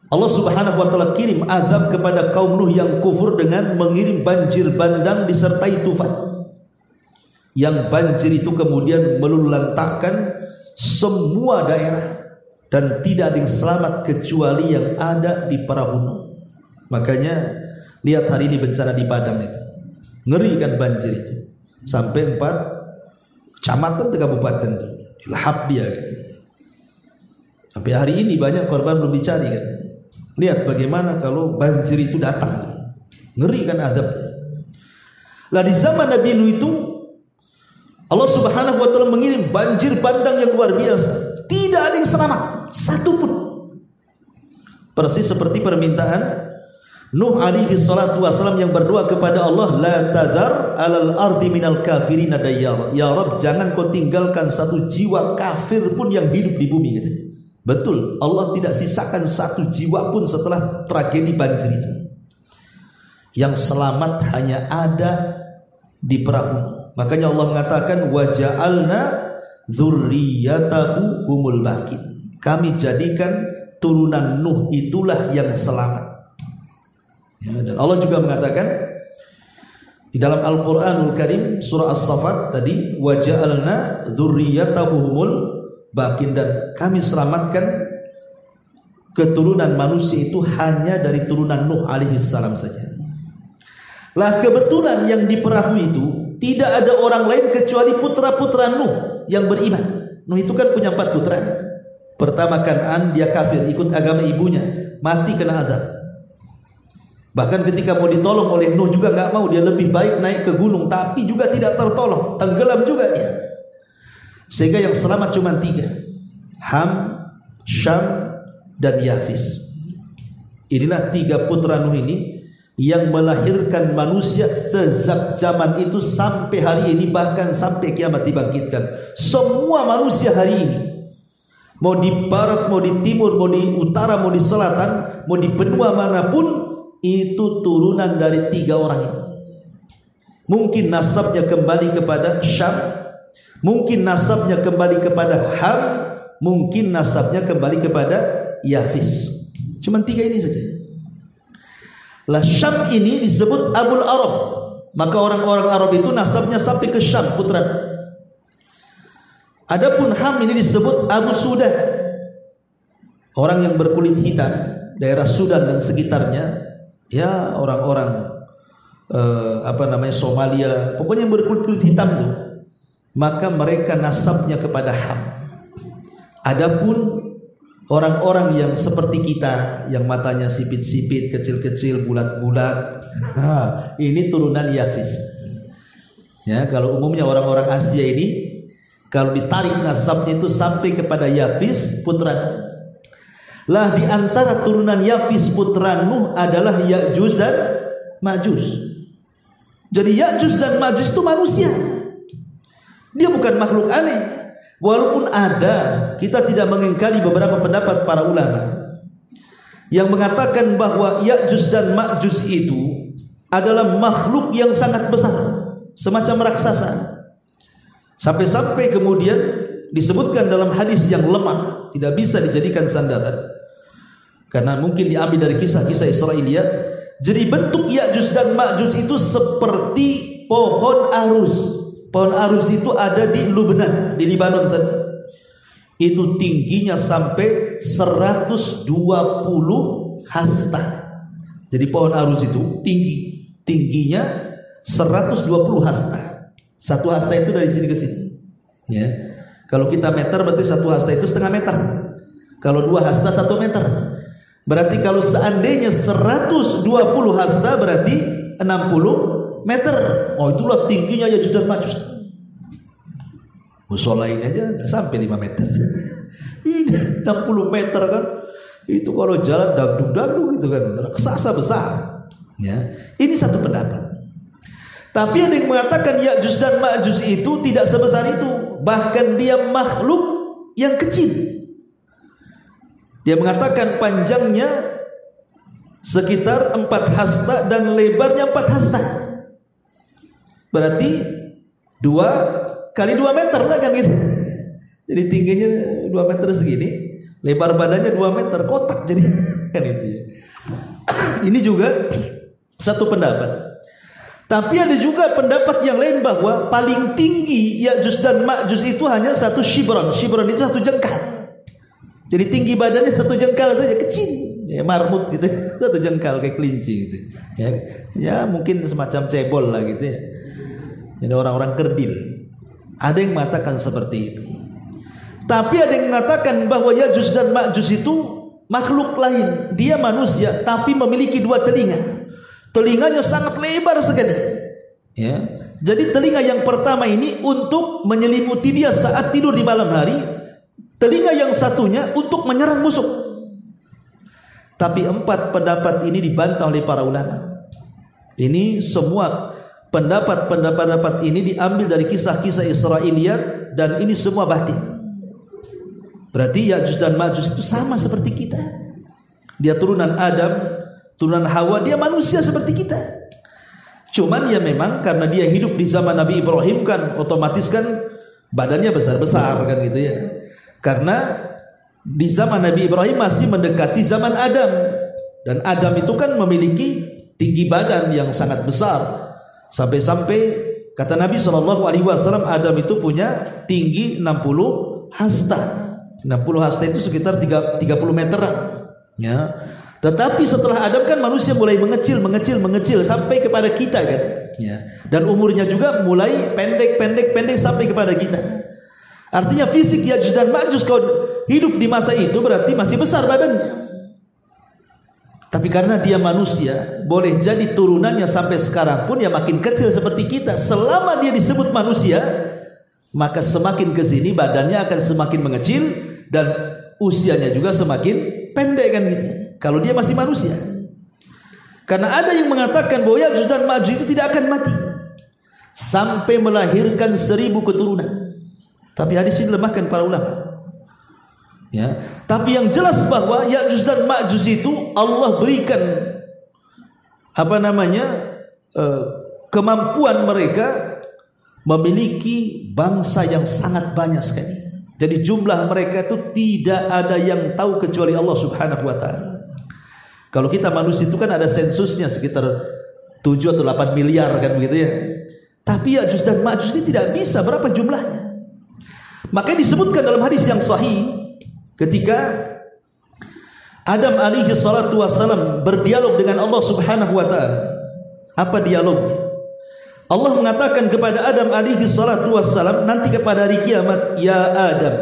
[SPEAKER 2] Allah Subhanahu wa taala kirim azab kepada kaum Nuh yang kufur dengan mengirim banjir bandang disertai tufan. yang banjir itu kemudian meluluhlantakkan semua daerah dan tidak ada yang selamat kecuali yang ada di perahu Nuh. Makanya lihat hari ini bencana di Padang itu, ngeri kan banjir itu, sampai 4 kecamatan 3 kabupaten itu dilahap dia kan. Sampai hari ini banyak korban belum dicari kan. Lihat bagaimana kalau banjir itu datang, ngeri kan azabnya. Lah di zaman Nabi Nuh itu Allah Subhanahu wa taala mengirim banjir bandang yang luar biasa. Tidak ada yang selamat satu pun. Persis seperti permintaan Nuh alaihi salatu wasallam yang berdoa kepada Allah, la tadhar alal ardi minal kafirin dayyara. Ya Rabb, jangan kau tinggalkan satu jiwa kafir pun yang hidup di bumi katanya. Betul, Allah tidak sisakan satu jiwa pun setelah tragedi banjir itu. Yang selamat hanya ada di perahu. Makanya Allah mengatakan waja'alna dzurriyyatahu humul baqin. Kami jadikan turunan Nuh itulah yang selamat. Ya, dan Allah juga mengatakan di dalam Al-Qur'anul Karim surah As-Saffat tadi waja'alna dzurriyyatahu humul baqin, dan kami selamatkan keturunan manusia itu hanya dari turunan Nuh alaihi salam saja. Lah kebetulan yang di perahu itu tidak ada orang lain kecuali putra-putra Nuh yang beriman. Nuh itu kan punya 4 putra. Pertama Kan'an, dia kafir, ikut agama ibunya, mati kena azab. Bahkan ketika mau ditolong oleh Nuh juga gak mau, dia lebih baik naik ke gunung, tapi juga tidak tertolong, tenggelam juga dia. Sehingga yang selamat cuma 3, Ham, Syam, dan Yafis. Inilah 3 putra Nuh ini yang melahirkan manusia sejak zaman itu sampai hari ini, bahkan sampai kiamat dibangkitkan. Semua manusia hari ini, mau di barat, mau di timur, mau di utara, mau di selatan, mau di benua manapun, itu turunan dari 3 orang itu. Mungkin nasabnya kembali kepada Syam, mungkin nasabnya kembali kepada Ham, mungkin nasabnya kembali kepada Yafis. Cuma 3 ini saja. Lah Syam ini disebut Abul Arab. Maka orang-orang Arab itu nasabnya sampai ke Syam, putra. Adapun Ham ini disebut Abu Sudan. Orang yang berkulit hitam, daerah Sudan dan sekitarnya, ya orang-orang Somalia, pokoknya yang berkulit hitam itu, maka mereka nasabnya kepada Ham. Adapun orang-orang yang seperti kita, yang matanya sipit-sipit, kecil-kecil, bulat-bulat, ini turunan Yafis. Ya, kalau umumnya orang-orang Asia ini, kalau ditarik nasabnya itu sampai kepada Yafis putra Nuh. Lah di antara turunan Yafis putra Nuh adalah Ya'juj dan Ma'juj. Jadi Ya'juj dan Ma'juj itu manusia. Dia bukan makhluk aneh. Walaupun ada, kita tidak mengingkari beberapa pendapat para ulama yang mengatakan bahwa Ya'juj dan Ma'juj itu adalah makhluk yang sangat besar, semacam raksasa. Sampai-sampai kemudian disebutkan dalam hadis yang lemah, tidak bisa dijadikan sandaran, karena mungkin diambil dari kisah-kisah Israiliyat. Jadi bentuk Ya'juj dan Ma'juj itu seperti pohon arus. Pohon arus itu ada di Lubnan, di Libanon sana. Itu tingginya sampai 120 hasta. Jadi pohon arus itu tingginya 120 hasta. Satu hasta itu dari sini ke sini. Ya. Kalau kita meter berarti satu hasta itu setengah meter. Kalau 2 hasta 1 meter. Berarti kalau seandainya 120 hasta berarti 60 meter. Oh, itulah tingginya Ya'juj dan Ma'juj. Musola ini aja nggak sampai 5 meter. Ini 60 meter kan. Itu kalau jalan dagdug gitu kan, raksasa besar. Ya, ini satu pendapat. Tapi ada yang mengatakan Ya'juj dan Ma'juj itu tidak sebesar itu. Bahkan dia makhluk yang kecil. Dia mungkapkan panjangnya sekitar 4 hasta dan lebarnya 4 hasta. Berarti 2 kali 2 meter lah kan gitu. Jadi tingginya 2 meter segini, lebar badannya 2 meter, kotak jadi kan itu ya. Ini juga satu pendapat. Tapi ada juga pendapat yang lain bahwa paling tinggi Ya'juj dan Ma'juj itu hanya 1 shibron. Shibron itu 1 jengkal. Jadi tinggi badannya 1 jengkal saja, kecil. Ya, marmut gitu, 1 jengkal kayak kelinci gitu. Ya mungkin semacam cebol lah gitu ya. Jadi orang-orang kerdil. Ada yang mengatakan seperti itu. Tapi ada yang mengatakan bahwa Ya'juj dan Ma'juj itu makhluk lain. Dia manusia tapi memiliki 2 telinga. Telinganya sangat lebar sekali. Ya. Jadi telinga yang pertama ini untuk menyelimuti dia saat tidur di malam hari. Telinga yang satunya untuk menyerang musuh. Tapi 4 pendapat ini dibantah oleh para ulama. Ini semua pendapat ini diambil dari kisah-kisah Israiliyat dan ini semua batin. Berarti Ya'juj dan Ma'juj itu sama seperti kita. Dia turunan Adam, turunan Hawa, dia manusia seperti kita. Cuman ya memang karena dia hidup di zaman Nabi Ibrahim kan otomatis kan badannya besar-besar kan gitu ya. Karena di zaman Nabi Ibrahim masih mendekati zaman Adam. Dan Adam itu kan memiliki tinggi badan yang sangat besar. Sampai-sampai kata Nabi SAW, Adam itu punya tinggi 60 hasta. 60 hasta itu sekitar 30 meteran. Ya. Tetapi setelah Adam kan manusia mulai mengecil sampai kepada kita kan. Ya. Dan umurnya juga mulai pendek sampai kepada kita. Artinya fisik Ya'juj dan Ma'juj kalau hidup di masa itu berarti masih besar badannya. Tapi karena dia manusia, boleh jadi turunannya sampai sekarang pun ya makin kecil seperti kita. Selama dia disebut manusia, maka semakin ke sini badannya akan semakin mengecil dan usianya juga semakin pendek kan gitu. Kalau dia masih manusia. Karena ada yang mengatakan bahwa Ya'juj dan Ma'juj itu tidak akan mati sampai melahirkan 1000 keturunan. Tapi hadis ini lemahkan para ulama. Ya, tapi yang jelas bahwa Ya'juj dan Ma'juj itu Allah berikan kemampuan mereka memiliki bangsa yang sangat banyak sekali. Jadi jumlah mereka itu tidak ada yang tahu kecuali Allah Subhanahu wa taala. Kalau kita manusia itu kan ada sensusnya sekitar 7 atau 8 miliar kan begitu ya. Tapi Ya'juj dan Ma'juj ini tidak bisa berapa jumlahnya. Makanya disebutkan dalam hadis yang sahih ketika Adam alaihi salatu wassalam berdialog dengan Allah Subhanahu wa taala. Apa dialognya? Allah mengatakan kepada Adam alaihi salatu wassalam nanti kepada hari kiamat, ya Adam.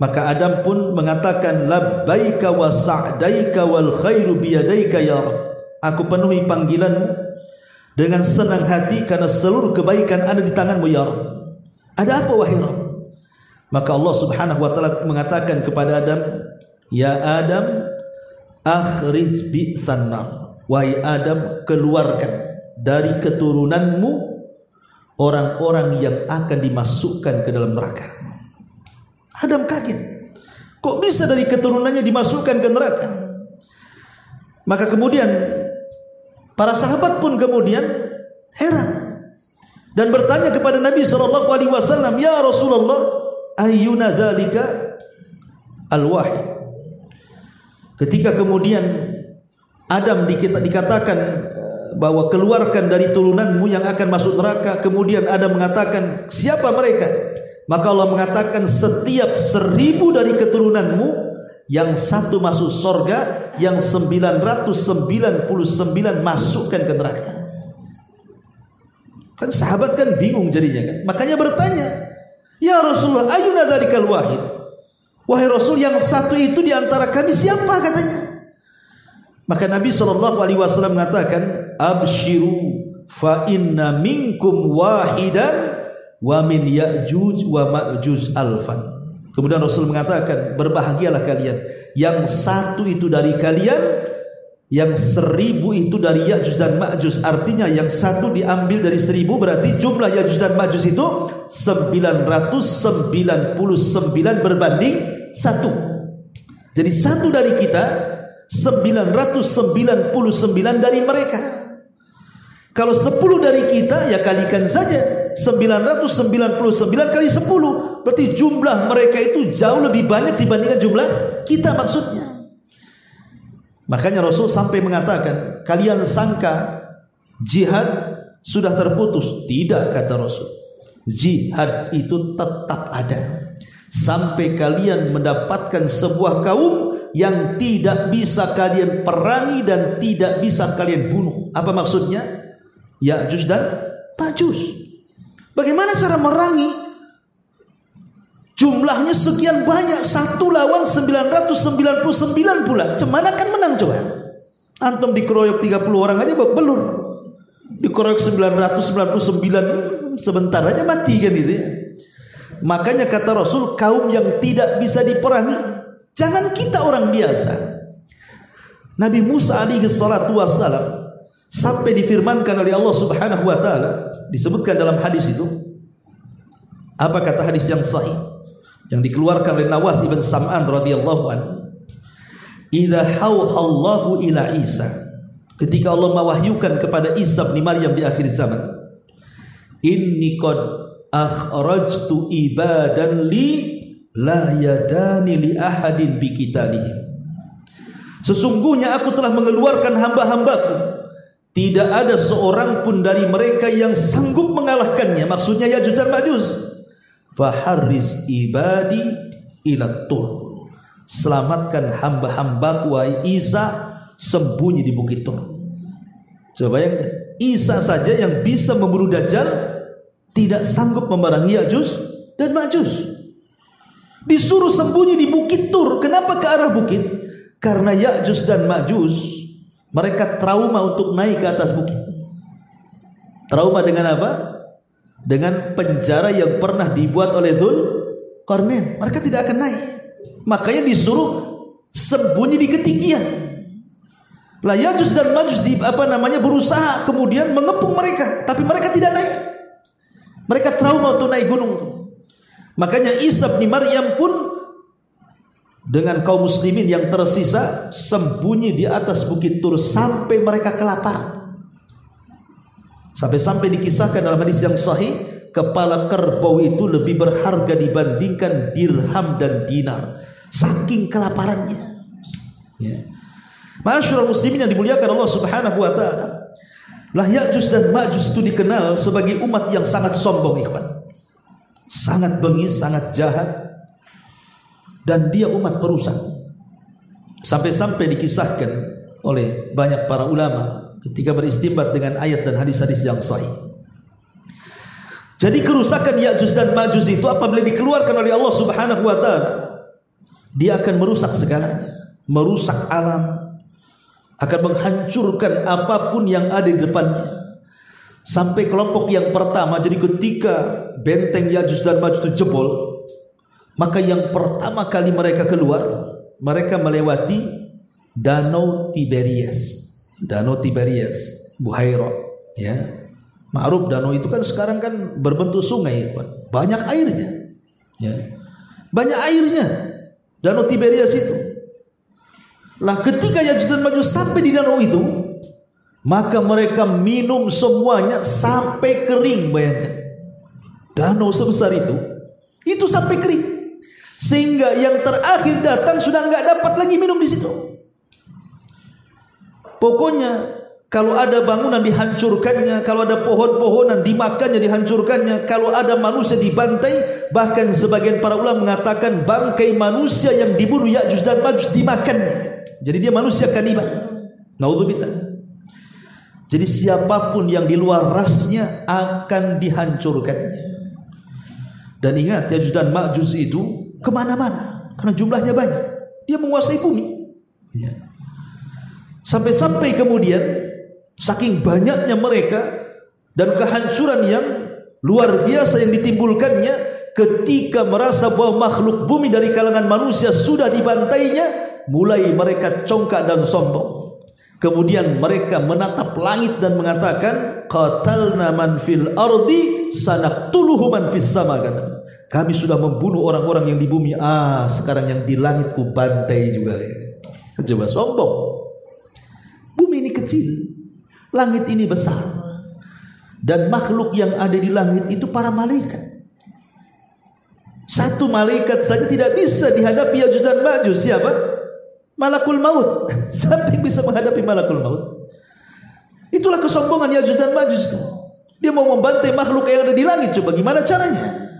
[SPEAKER 2] Maka Adam pun mengatakan labbaika wa sa'daika wal khairu biyadaika ya Rabb. Aku penuhi panggilanmu dengan senang hati karena seluruh kebaikan ada di tanganmu ya Rabb. Ada apa wahai Rabb? Maka Allah Subhanahu wa taala mengatakan kepada Adam, ya Adam, akhrij bi'san nar. Wahai Adam, keluarkan dari keturunanmu orang-orang yang akan dimasukkan ke dalam neraka. Adam kaget. Kok bisa dari keturunannya dimasukkan ke neraka? Maka kemudian para sahabat pun kemudian heran dan bertanya kepada Nabi SAW, ya Rasulullah, ayyuna dzalika al-wahid. Ketika kemudian Adam dikatakan bahwa keluarkan dari turunanmu yang akan masuk neraka, kemudian Adam mengatakan siapa mereka? Maka Allah mengatakan setiap 1000 dari keturunanmu yang 1 masuk surga, yang 999 masukkan ke neraka. Kan sahabat kan bingung jadinya kan. Makanya bertanya, ya Rasulullah, ayyuna dzarikal wahid? Wahai Rasul, yang 1 itu di antara kami siapa katanya? Maka Nabi SAW mengatakan, abshiru fa inna minkum wahidan wa min Ya'juj wa Ma'juj alfan. Kemudian Rasul mengatakan, berbahagialah kalian, yang 1 itu dari kalian, yang 1000 itu dari Ya'juj dan Ma'juj. Artinya yang 1 diambil dari 1000, berarti jumlah Ya'juj dan Ma'juj itu 999 berbanding 1. Jadi 1 dari kita, 999 dari mereka. Kalau 10 dari kita, ya kalikan saja 999 kali 10, berarti jumlah mereka itu jauh lebih banyak dibandingkan jumlah kita maksudnya. Makanya Rasul sampai mengatakan, kalian sangka jihad sudah terputus. Tidak, kata Rasul. Jihad itu tetap ada sampai kalian mendapatkan sebuah kaum yang tidak bisa kalian perangi dan tidak bisa kalian bunuh. Apa maksudnya? Ya'juj dan Ma'juj. Bagaimana cara merangi? Jumlahnya sekian banyak, 1 lawan 999 pula. Cemana kan menang coba? Antum dikeroyok 30 orang aja belur. Dikeroyok 999 sebentar aja mati kan gitu ya. Makanya kata Rasul, kaum yang tidak bisa diperangi, jangan kita orang biasa. Nabi Musa alaihi salatu wassalam sampai difirmankan oleh Allah Subhanahu wa taala, disebutkan dalam hadis itu. Apa kata hadis yang sahih yang dikeluarkan oleh Nawas ibn Sam'an radhiyallahu anhu? Idza hauhallahu ila Isa, ketika Allah mewahyukan kepada Isa bin Maryam di akhir zaman, inni qad akhrajtu ibadan li la yadani li ahadin bi qitalihim. Sesungguhnya aku telah mengeluarkan hamba-hambaku, tidak ada seorang pun dari mereka yang sanggup mengalahkannya. Maksudnya Ya'juj dan Ma'juj. Faharriz ibadi ila Tur, selamatkan hamba-hambaku wahai Isa, sembunyi di bukit Tur. Coba bayangkan, Isa saja yang bisa membunuh Dajjal tidak sanggup memerangi Ya'juj dan Ma'juj. Disuruh sembunyi di bukit Tur. Kenapa ke arah bukit? Karena Ya'juj dan Ma'juj mereka trauma untuk naik ke atas bukit. Trauma dengan apa? Dengan penjara yang pernah dibuat oleh Dzulqarnain. Mereka tidak akan naik. Makanya disuruh sembunyi di ketinggian. Lah Ya'juj dan Ma'juj berusaha kemudian mengepung mereka, tapi mereka tidak naik. Mereka trauma untuk naik gunung. Makanya Isa bin Maryam pun dengan kaum muslimin yang tersisa sembunyi di atas bukit Tur sampai mereka kelaparan. Sampai-sampai dikisahkan dalam hadis yang sahih, kepala kerbau itu lebih berharga dibandingkan dirham dan dinar, saking kelaparannya. Ya. Ma'asyiral muslimin yang dimuliakan Allah Subhanahu wa taala. Lah Ya'juj dan Ma'juj itu dikenal sebagai umat yang sangat sombong, ikhwan. Sangat bengis, sangat jahat. Dan dia umat perusak. Sampai-sampai dikisahkan oleh banyak para ulama ketika beristimbat dengan ayat dan hadis-hadis yang sahih. Jadi kerusakan Ya'juj dan Ma'juj itu apabila dikeluarkan oleh Allah Subhanahu wa taala, dia akan merusak segalanya, merusak alam, akan menghancurkan apapun yang ada di depannya. Sampai kelompok yang pertama, jadi ketika benteng Ya'juj dan Ma'juj itu jebol, maka yang pertama kali mereka keluar, mereka melewati Danau Tiberias. Danau Tiberias, Buhairah, ya. Ma'ruf danau itu kan sekarang kan berbentuk sungai, banyak airnya, ya. Banyak airnya Danau Tiberias itu. Lah ketika Ya'juj dan Ma'juj sampai di danau itu, maka mereka minum semuanya sampai kering. Bayangkan, danau sebesar itu sampai kering, sehingga yang terakhir datang sudah nggak dapat lagi minum di situ. Pokoknya kalau ada bangunan dihancurkannya, kalau ada pohon-pohonan dimakannya, dihancurkannya, kalau ada manusia dibantai, bahkan sebagian para ulama mengatakan bangkai manusia yang dibunuh Ya'juj dan Ma'juj dimakannya. Jadi dia manusia kanibal. Naudzubillah. Jadi siapapun yang di luar rasnya akan dihancurkannya. Dan ingat, Ya'juj dan Ma'juj itu kemana-mana karena jumlahnya banyak. Dia menguasai bumi. Ya. Sampai-sampai kemudian saking banyaknya mereka dan kehancuran yang luar biasa yang ditimbulkannya, ketika merasa bahwa makhluk bumi dari kalangan manusia sudah dibantainya, mulai mereka congkak dan sombong. Kemudian mereka menatap langit dan mengatakan, qatalna man fil ardi sanaqtuluhu man fis sama. Kata, kami sudah membunuh orang-orang yang di bumi, sekarang yang di langit ku bantai juga. Coba sombong. Bumi ini kecil, langit ini besar, dan makhluk yang ada di langit itu para malaikat. Satu malaikat saja tidak bisa dihadapi Ya'juj dan Ma'juj. Siapa? Malakul maut. Sampai bisa menghadapi malakul maut. Itulah kesombongan Ya'juj dan Ma'juj itu. Dia mau membantai makhluk yang ada di langit, coba gimana caranya?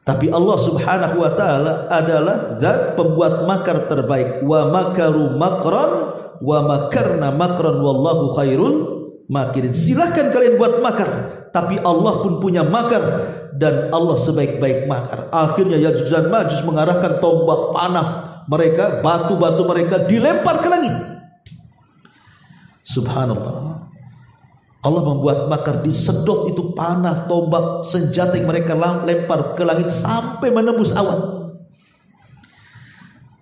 [SPEAKER 2] Tapi Allah Subhanahu wa taala adalah zat pembuat makar terbaik. Wa makaru makran wa makarna makran wallahu khairul makirin. Silahkan kalian buat makar, tapi Allah pun punya makar dan Allah sebaik-baik makar. Akhirnya Ya'juj dan Ma'juj mengarahkan tombak panah mereka, batu-batu mereka dilempar ke langit. Subhanallah. Allah membuat makar, disedot itu panah, tombak, senjata yang mereka lempar ke langit sampai menembus awan.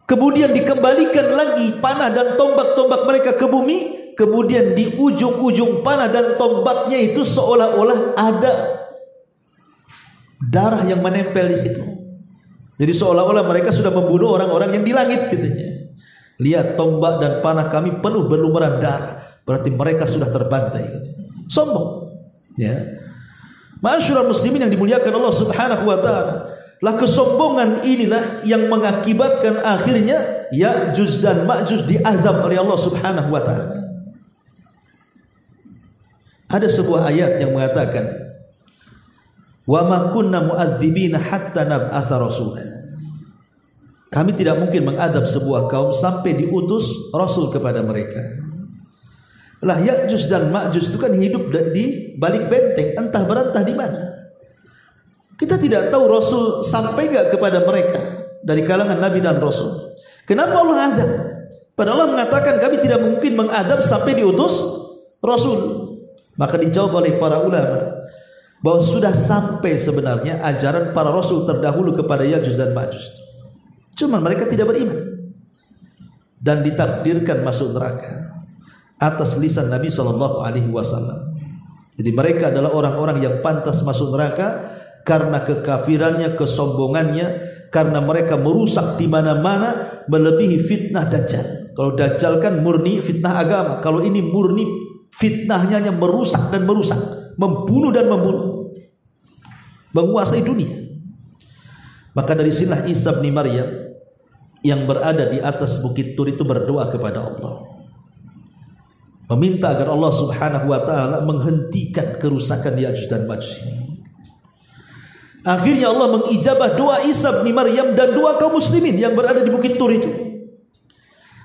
[SPEAKER 2] Kemudian dikembalikan lagi panah dan tombak-tombak mereka ke bumi. Kemudian di ujung-ujung panah dan tombaknya itu seolah-olah ada darah yang menempel di situ. Jadi seolah-olah mereka sudah membunuh orang-orang yang di langit katanya. Lihat, tombak dan panah kami penuh berlumuran darah. Berarti mereka sudah terbantai. Sombong, ya. Ma'asyiral muslimin yang dimuliakan Allah Subhanahu wa taala. Lah kesombongan inilah yang mengakibatkan akhirnya Ya'juj dan Ma'juj diazab oleh Allah Subhanahu wa taala. Ada sebuah ayat yang mengatakan, "Wa ma kunna mu'adzibina hatta nab'atsa rasulan." Kami tidak mungkin mengadab sebuah kaum sampai diutus rasul kepada mereka. Lah Ya'juj dan Ma'juj itu kan hidup di balik benteng, entah berentah di mana. Kita tidak tahu Rasul sampai enggak kepada mereka dari kalangan Nabi dan Rasul. Kenapa Allah azab? Padahal Allah mengatakan kami tidak mungkin mengadab sampai diutus Rasul. Maka dijawab oleh para ulama bahwa sudah sampai sebenarnya ajaran para Rasul terdahulu kepada Ya'juj dan Ma'juj. Cuma mereka tidak beriman dan ditakdirkan masuk neraka atas lisan Nabi SAW. Jadi mereka adalah orang-orang yang pantas masuk neraka karena kekafirannya, kesombongannya, karena mereka merusak di mana-mana, melebihi fitnah Dajjal. Kalau Dajjal kan murni fitnah agama, kalau ini murni fitnahnya hanya merusak dan merusak, membunuh dan membunuh, menguasai dunia. Maka dari sinilah Isa bin Maryam yang berada di atas bukit Tur itu berdoa kepada Allah, meminta agar Allah Subhanahu wa taala menghentikan kerusakan Ya'juj dan Ma'juj ini. Akhirnya Allah mengijabah doa Isa bin Maryam dan doa kaum muslimin yang berada di bukit Tur itu.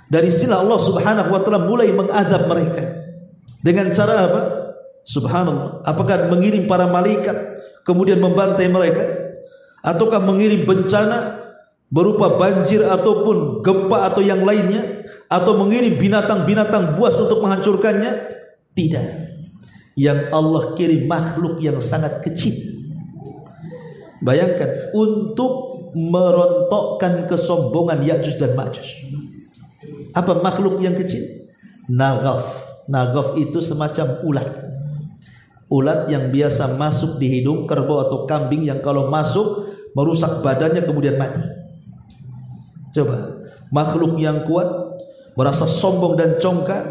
[SPEAKER 2] Dari sini Allah Subhanahu wa taala mulai mengadab mereka. Dengan cara apa? Subhanallah. Apakah mengirim para malaikat kemudian membantai mereka, ataukah mengirim bencana berupa banjir ataupun gempa atau yang lainnya, atau mengirim binatang-binatang buas untuk menghancurkannya? Tidak. Yang Allah kirim makhluk yang sangat kecil. Bayangkan, untuk merontokkan kesombongan Ya'juj dan Ma'juj. Apa makhluk yang kecil? Naghaf. Naghaf itu semacam ulat. Ulat yang biasa masuk di hidung kerbau atau kambing, yang kalau masuk merusak badannya kemudian mati. Coba, makhluk yang kuat merasa sombong dan congkak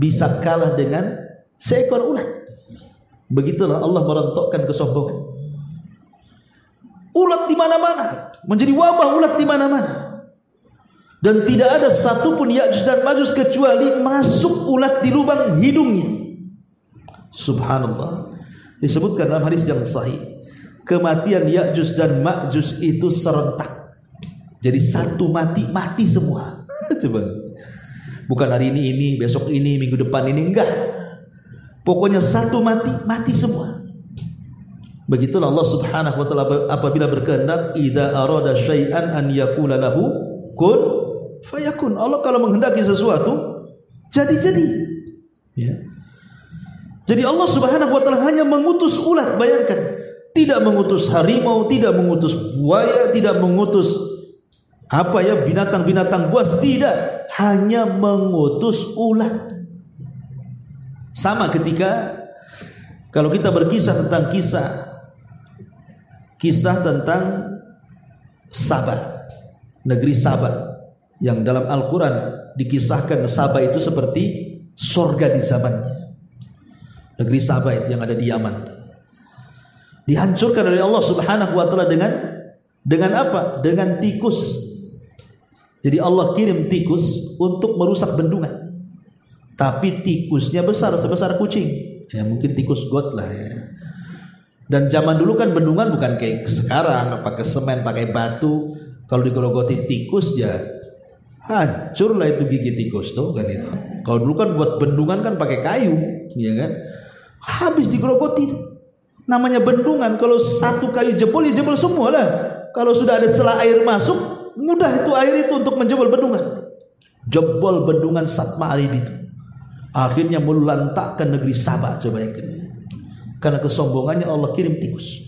[SPEAKER 2] bisa kalah dengan seekor ulat. Begitulah Allah merontokkan kesombongan. Ulat di mana-mana, menjadi wabah ulat di mana-mana. Dan tidak ada satupun Ya'juj dan Ma'juj kecuali masuk ulat di lubang hidungnya. Subhanallah. Disebutkan dalam hadis yang sahih, kematian Ya'juj dan Ma'juj itu serentak. Jadi satu mati, mati semua. Coba. Bukan hari ini, besok ini, minggu depan ini, enggak. Pokoknya satu mati, mati semua. Begitulah Allah Subhanahu wa taala apabila berkehendak, idza arada syai'an an yaqula lahu kun fayakun. Allah kalau menghendaki sesuatu, jadi-jadi. Ya. Jadi Allah Subhanahu wa taala hanya mengutus ulat, bayangkan. Tidak mengutus harimau, tidak mengutus buaya, tidak mengutus binatang-binatang buas, tidak, hanya mengutus ulat. Sama ketika kalau kita berkisah tentang kisah tentang Saba, negeri Saba, yang dalam Al-Quran dikisahkan Saba itu seperti surga di zamannya. Negeri Saba itu yang ada di Yaman dihancurkan oleh Allah Subhanahu wa taala dengan apa? Dengan tikus. Jadi Allah kirim tikus untuk merusak bendungan. Tapi tikusnya besar sebesar kucing. Ya mungkin tikus got lah ya. Dan zaman dulu kan bendungan bukan kayak sekarang pakai semen, pakai batu. Kalau digerogoti tikus ya hancur lah itu gigi tikus tuh kan itu. Kalau dulu kan buat bendungan kan pakai kayu, ya kan? Habis digerogoti. Namanya bendungan, kalau satu kayu jebol ya jebol semua lah. Kalau sudah ada celah air masuk, mudah itu air itu untuk menjebol bendungan. Jebol bendungan Satma Arib itu. Akhirnya melantakkan negeri Sabah, coba bayangkan. Karena kesombongannya Allah kirim tikus.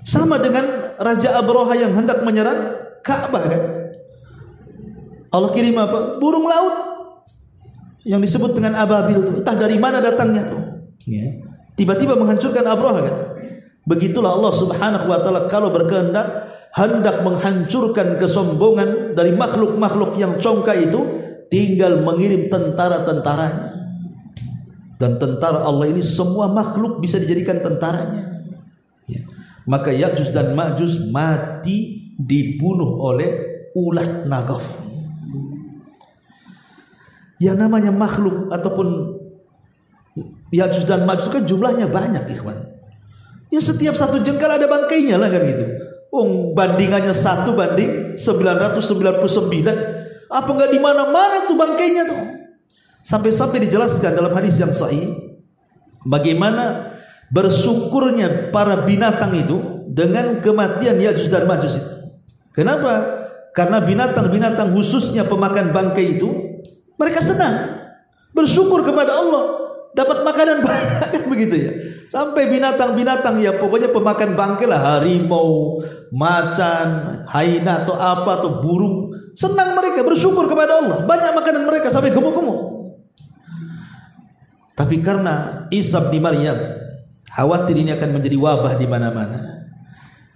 [SPEAKER 2] Sama dengan Raja Abraha yang hendak menyerang Ka'bah kan. Allah kirim apa? Burung laut yang disebut dengan ababil. Entah dari mana datangnya tuh. Ya. Tiba-tiba menghancurkan Abraha kan. Begitulah Allah Subhanahu wa taala kalau berkehendak hendak menghancurkan kesombongan dari makhluk-makhluk yang congkak itu, tinggal mengirim tentara-tentaranya. Dan tentara Allah ini semua makhluk bisa dijadikan tentaranya. Ya. Maka Ya'juj dan Ma'juj mati dibunuh oleh ulat nagaf. Yang namanya makhluk ataupun Ya'juj dan Ma'juj kan jumlahnya banyak, ikhwan. Ya setiap satu jengkal ada bangkainya lah kan gitu. Bandingannya 1 banding 999. Apa enggak di mana-mana tuh bangkainya tuh. Sampai-sampai dijelaskan dalam hadis yang sahih bagaimana bersyukurnya para binatang itu dengan kematian Ya'juj dan Ma'juj itu. Kenapa? Karena binatang-binatang khususnya pemakan bangkai itu mereka senang bersyukur kepada Allah dapat makanan banyak kan begitu ya. Sampai binatang-binatang ya pokoknya pemakan bangkai lah, harimau, macan, hyena atau apa atau burung, senang mereka bersyukur kepada Allah, banyak makanan mereka sampai gemuk-gemuk. Tapi karena Isa bin Maryam khawatir ini akan menjadi wabah di mana-mana,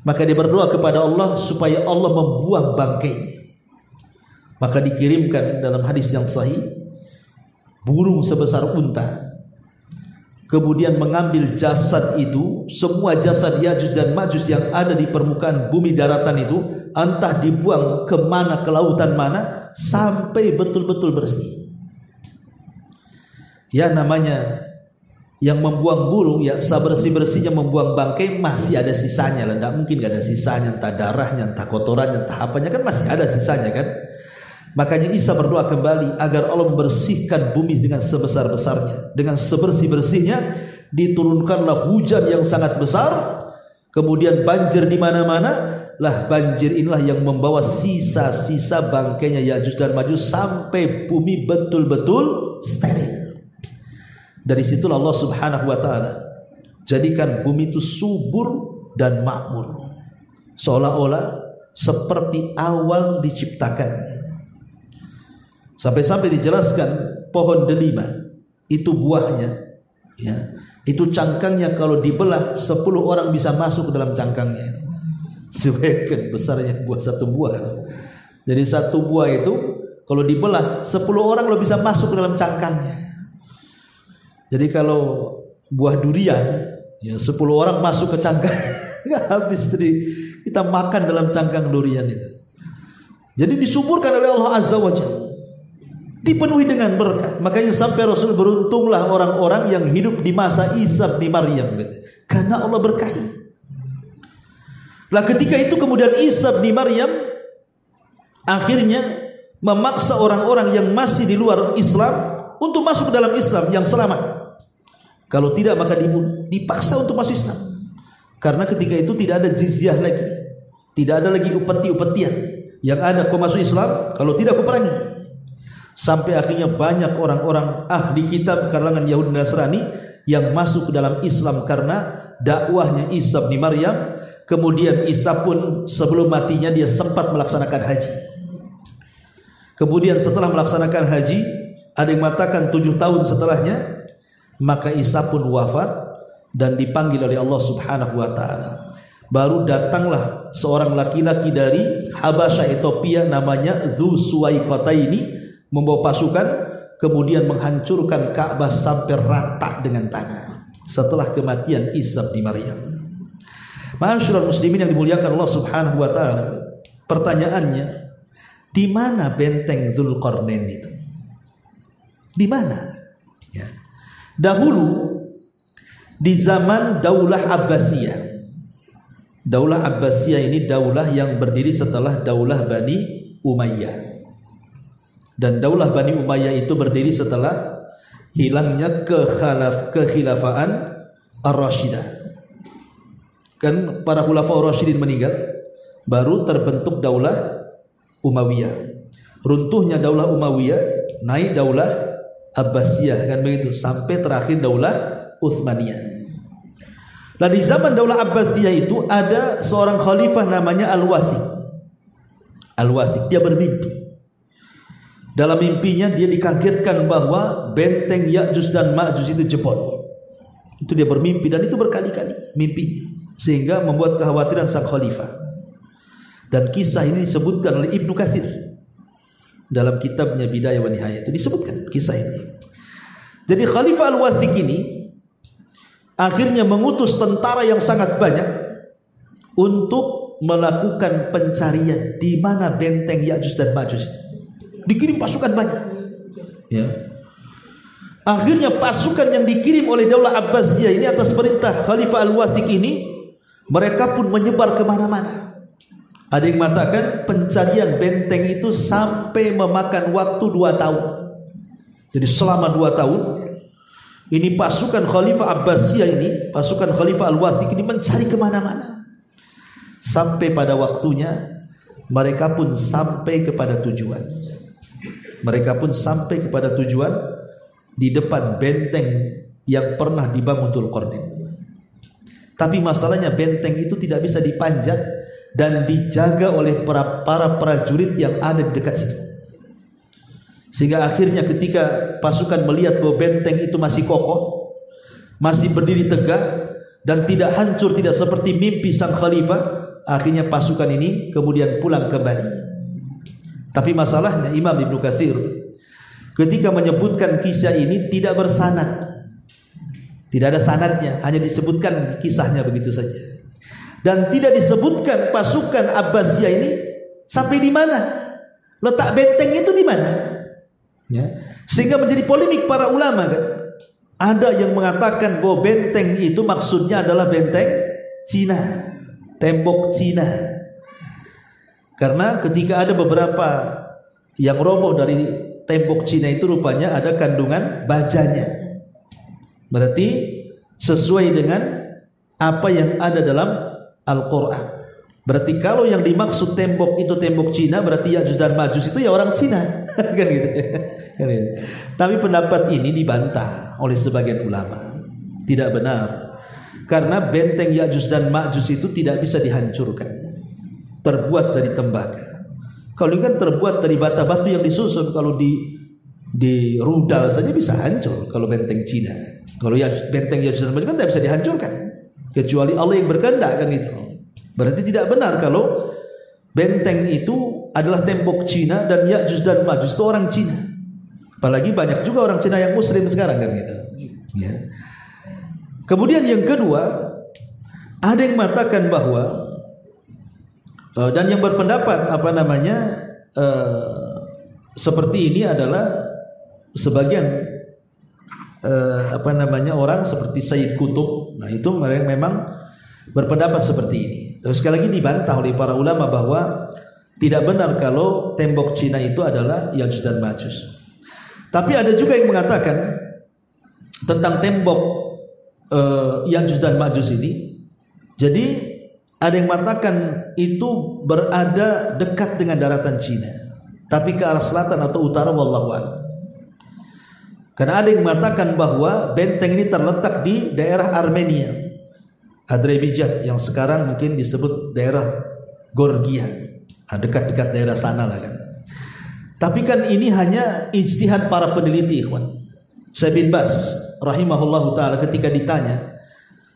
[SPEAKER 2] maka dia berdoa kepada Allah supaya Allah membuang bangkainya. Maka dikirimkan dalam hadis yang sahih burung sebesar unta, kemudian mengambil jasad itu, semua jasad Ya'juj dan Ma'juj yang ada di permukaan bumi daratan itu, entah dibuang ke mana, ke lautan mana, sampai betul-betul bersih. Ya namanya yang membuang burung ya sebersih-bersihnya membuang bangkai masih ada sisanya lah. Tidak mungkin gak ada sisanya, entah darahnya, entah kotorannya, entah apanya, kan masih ada sisanya kan. Makanya Isa berdoa kembali agar Allah membersihkan bumi dengan sebesar-besarnya, dengan sebersih-bersihnya. Diturunkanlah hujan yang sangat besar, kemudian banjir di mana-mana. Lah banjir inilah yang membawa sisa-sisa bangkainya Ya'juj dan Ma'juj sampai bumi betul-betul steril. Dari situlah Allah Subhanahu wa taala jadikan bumi itu subur dan makmur, seolah-olah seperti awal diciptakannya. Sampai-sampai dijelaskan pohon delima itu buahnya, ya, itu cangkangnya kalau dibelah 10 orang bisa masuk ke dalam cangkangnya. Sebagian besarnya buah satu buah. Jadi satu buah itu kalau dibelah 10 orang lo bisa masuk ke dalam cangkangnya. Jadi kalau buah durian ya 10 orang masuk ke cangkang nggak habis kita makan dalam cangkang durian itu. Jadi disuburkan oleh Allah Azza wa Jalla, dipenuhi dengan berkah. Makanya sampai Rasul beruntunglah orang-orang yang hidup di masa Isa bin Maryam gitu. Karena Allah berkahi. Lah ketika itu kemudian Isa bin Maryam akhirnya memaksa orang-orang yang masih di luar Islam untuk masuk ke dalam Islam yang selamat. Kalau tidak maka dibunuh, dipaksa untuk masuk Islam. Karena ketika itu tidak ada jizyah lagi, tidak ada lagi upeti-upetian. Yang ada kau masuk Islam, kalau tidak kau perangi. Sampai akhirnya banyak orang-orang ahli kitab kalangan Yahudi dan Nasrani yang masuk ke dalam Islam karena dakwahnya Isa bin Maryam. Kemudian Isa pun sebelum matinya dia sempat melaksanakan haji. Kemudian setelah melaksanakan haji, ada yang mengatakan 7 tahun setelahnya, maka Isa pun wafat dan dipanggil oleh Allah Subhanahu wa taala. Baru datanglah seorang laki-laki dari Habasyah Ethiopia namanya Dzu Suwaikataini membawa pasukan kemudian menghancurkan Ka'bah sampai rata dengan tanah setelah kematian Isa bin Maryam. Ma'asyiral muslimin yang dimuliakan Allah Subhanahu wa taala. Pertanyaannya, di mana benteng Dzulqarnain itu? Di mana? Ya. Dahulu di zaman Daulah Abbasiyah. Daulah Abbasiyah ini daulah yang berdiri setelah Daulah Bani Umayyah. Dan Daulah Bani Umayyah itu berdiri setelah hilangnya kekhilafaan Ar-Rashidah. Kan para khulafa Ar-Rasyidin meninggal, baru terbentuk Daulah Umayyah. Runtuhnya Daulah Umayyah, naik Daulah Abbasiyah, kan begitu, sampai terakhir Daulah Utsmaniyah. Nah, di zaman Daulah Abbasiyah itu ada seorang khalifah namanya Al-Wathiq. Al-Wathiq, dia bermimpi. Dalam mimpinya dia dikagetkan bahwa benteng Ya'juj dan Ma'juj itu jebol. Itu dia bermimpi, dan itu berkali-kali mimpinya, sehingga membuat kekhawatiran sang khalifah. Dan kisah ini disebutkan oleh Ibnu Katsir dalam kitabnya Bidayah wa Nihayah, itu disebutkan kisah ini. Jadi Khalifah Al-Wathiq ini akhirnya mengutus tentara yang sangat banyak untuk melakukan pencarian di mana benteng Ya'juj dan Ma'juj itu. Dikirim pasukan banyak. Ya. Akhirnya pasukan yang dikirim oleh Daulah Abbasiyah ini atas perintah Khalifah Al-Wathiq ini, mereka pun menyebar kemana-mana. Ada yang mengatakan pencarian benteng itu sampai memakan waktu 2 tahun. Jadi selama 2 tahun ini pasukan Khalifah Abbasiyah ini, pasukan Khalifah Al-Wathiq ini mencari kemana-mana. Sampai pada waktunya mereka pun sampai kepada tujuan. Mereka pun sampai kepada tujuan di depan benteng yang pernah dibangun Dzulqarnain. Tapi masalahnya benteng itu tidak bisa dipanjat dan dijaga oleh para prajurit yang ada di dekat situ. Sehingga akhirnya ketika pasukan melihat bahwa benteng itu masih kokoh, masih berdiri tegak dan tidak hancur, tidak seperti mimpi sang khalifah, akhirnya pasukan ini kemudian pulang kembali. Tapi masalahnya Imam Ibnu Katsir ketika menyebutkan kisah ini tidak bersanad. Tidak ada sanadnya, hanya disebutkan kisahnya begitu saja. Dan tidak disebutkan pasukan Abbasiyah ini sampai di mana, letak benteng itu di mana. Ya. Sehingga menjadi polemik para ulama kan. Ada yang mengatakan bahwa benteng itu maksudnya adalah benteng Cina, tembok Cina. Karena ketika ada beberapa yang roboh dari tembok Cina itu rupanya ada kandungan bajanya. Berarti sesuai dengan apa yang ada dalam Al-Quran. Berarti kalau yang dimaksud tembok itu tembok Cina, berarti Ya'juj dan Ma'juj itu ya orang Cina. Kan gitu. Kan gitu. Tapi pendapat ini dibantah oleh sebagian ulama. Tidak benar. Karena benteng Ya'juj dan Ma'juj itu tidak bisa dihancurkan. Terbuat dari tembaga. Kalau ini kan terbuat dari bata-batu yang disusun. Kalau di rudal saja bisa hancur kalau benteng Cina. Kalau ya benteng Ya'juj dan Ma'juj kan tidak bisa dihancurkan kecuali Allah yang berkehendak, kan itu. Berarti tidak benar kalau benteng itu adalah tembok Cina dan Ya'juj dan Ma'juj itu orang Cina. Apalagi banyak juga orang Cina yang muslim sekarang, kan gitu. Ya. Kemudian yang kedua, ada yang mengatakan bahwa dan yang berpendapat seperti ini adalah sebagian orang seperti Sayyid Qutb. Nah, itu mereka memang berpendapat seperti ini. Terus sekali lagi dibantah oleh para ulama bahwa tidak benar kalau tembok Cina itu adalah Ya'juj dan Ma'juj. Tapi ada juga yang mengatakan tentang tembok Ya'juj dan Ma'juj ini. Jadi ada yang mengatakan itu berada dekat dengan daratan Cina, tapi ke arah selatan atau utara, wallahu a'lam. Karena ada yang mengatakan bahwa benteng ini terletak di daerah Armenia, Azerbaijan, yang sekarang mungkin disebut daerah Georgia, dekat-dekat daerah sana lah kan. Tapi kan ini hanya ijtihad para peneliti, ikhwan. Syekh bin Baz rahimahullahu taala ketika ditanya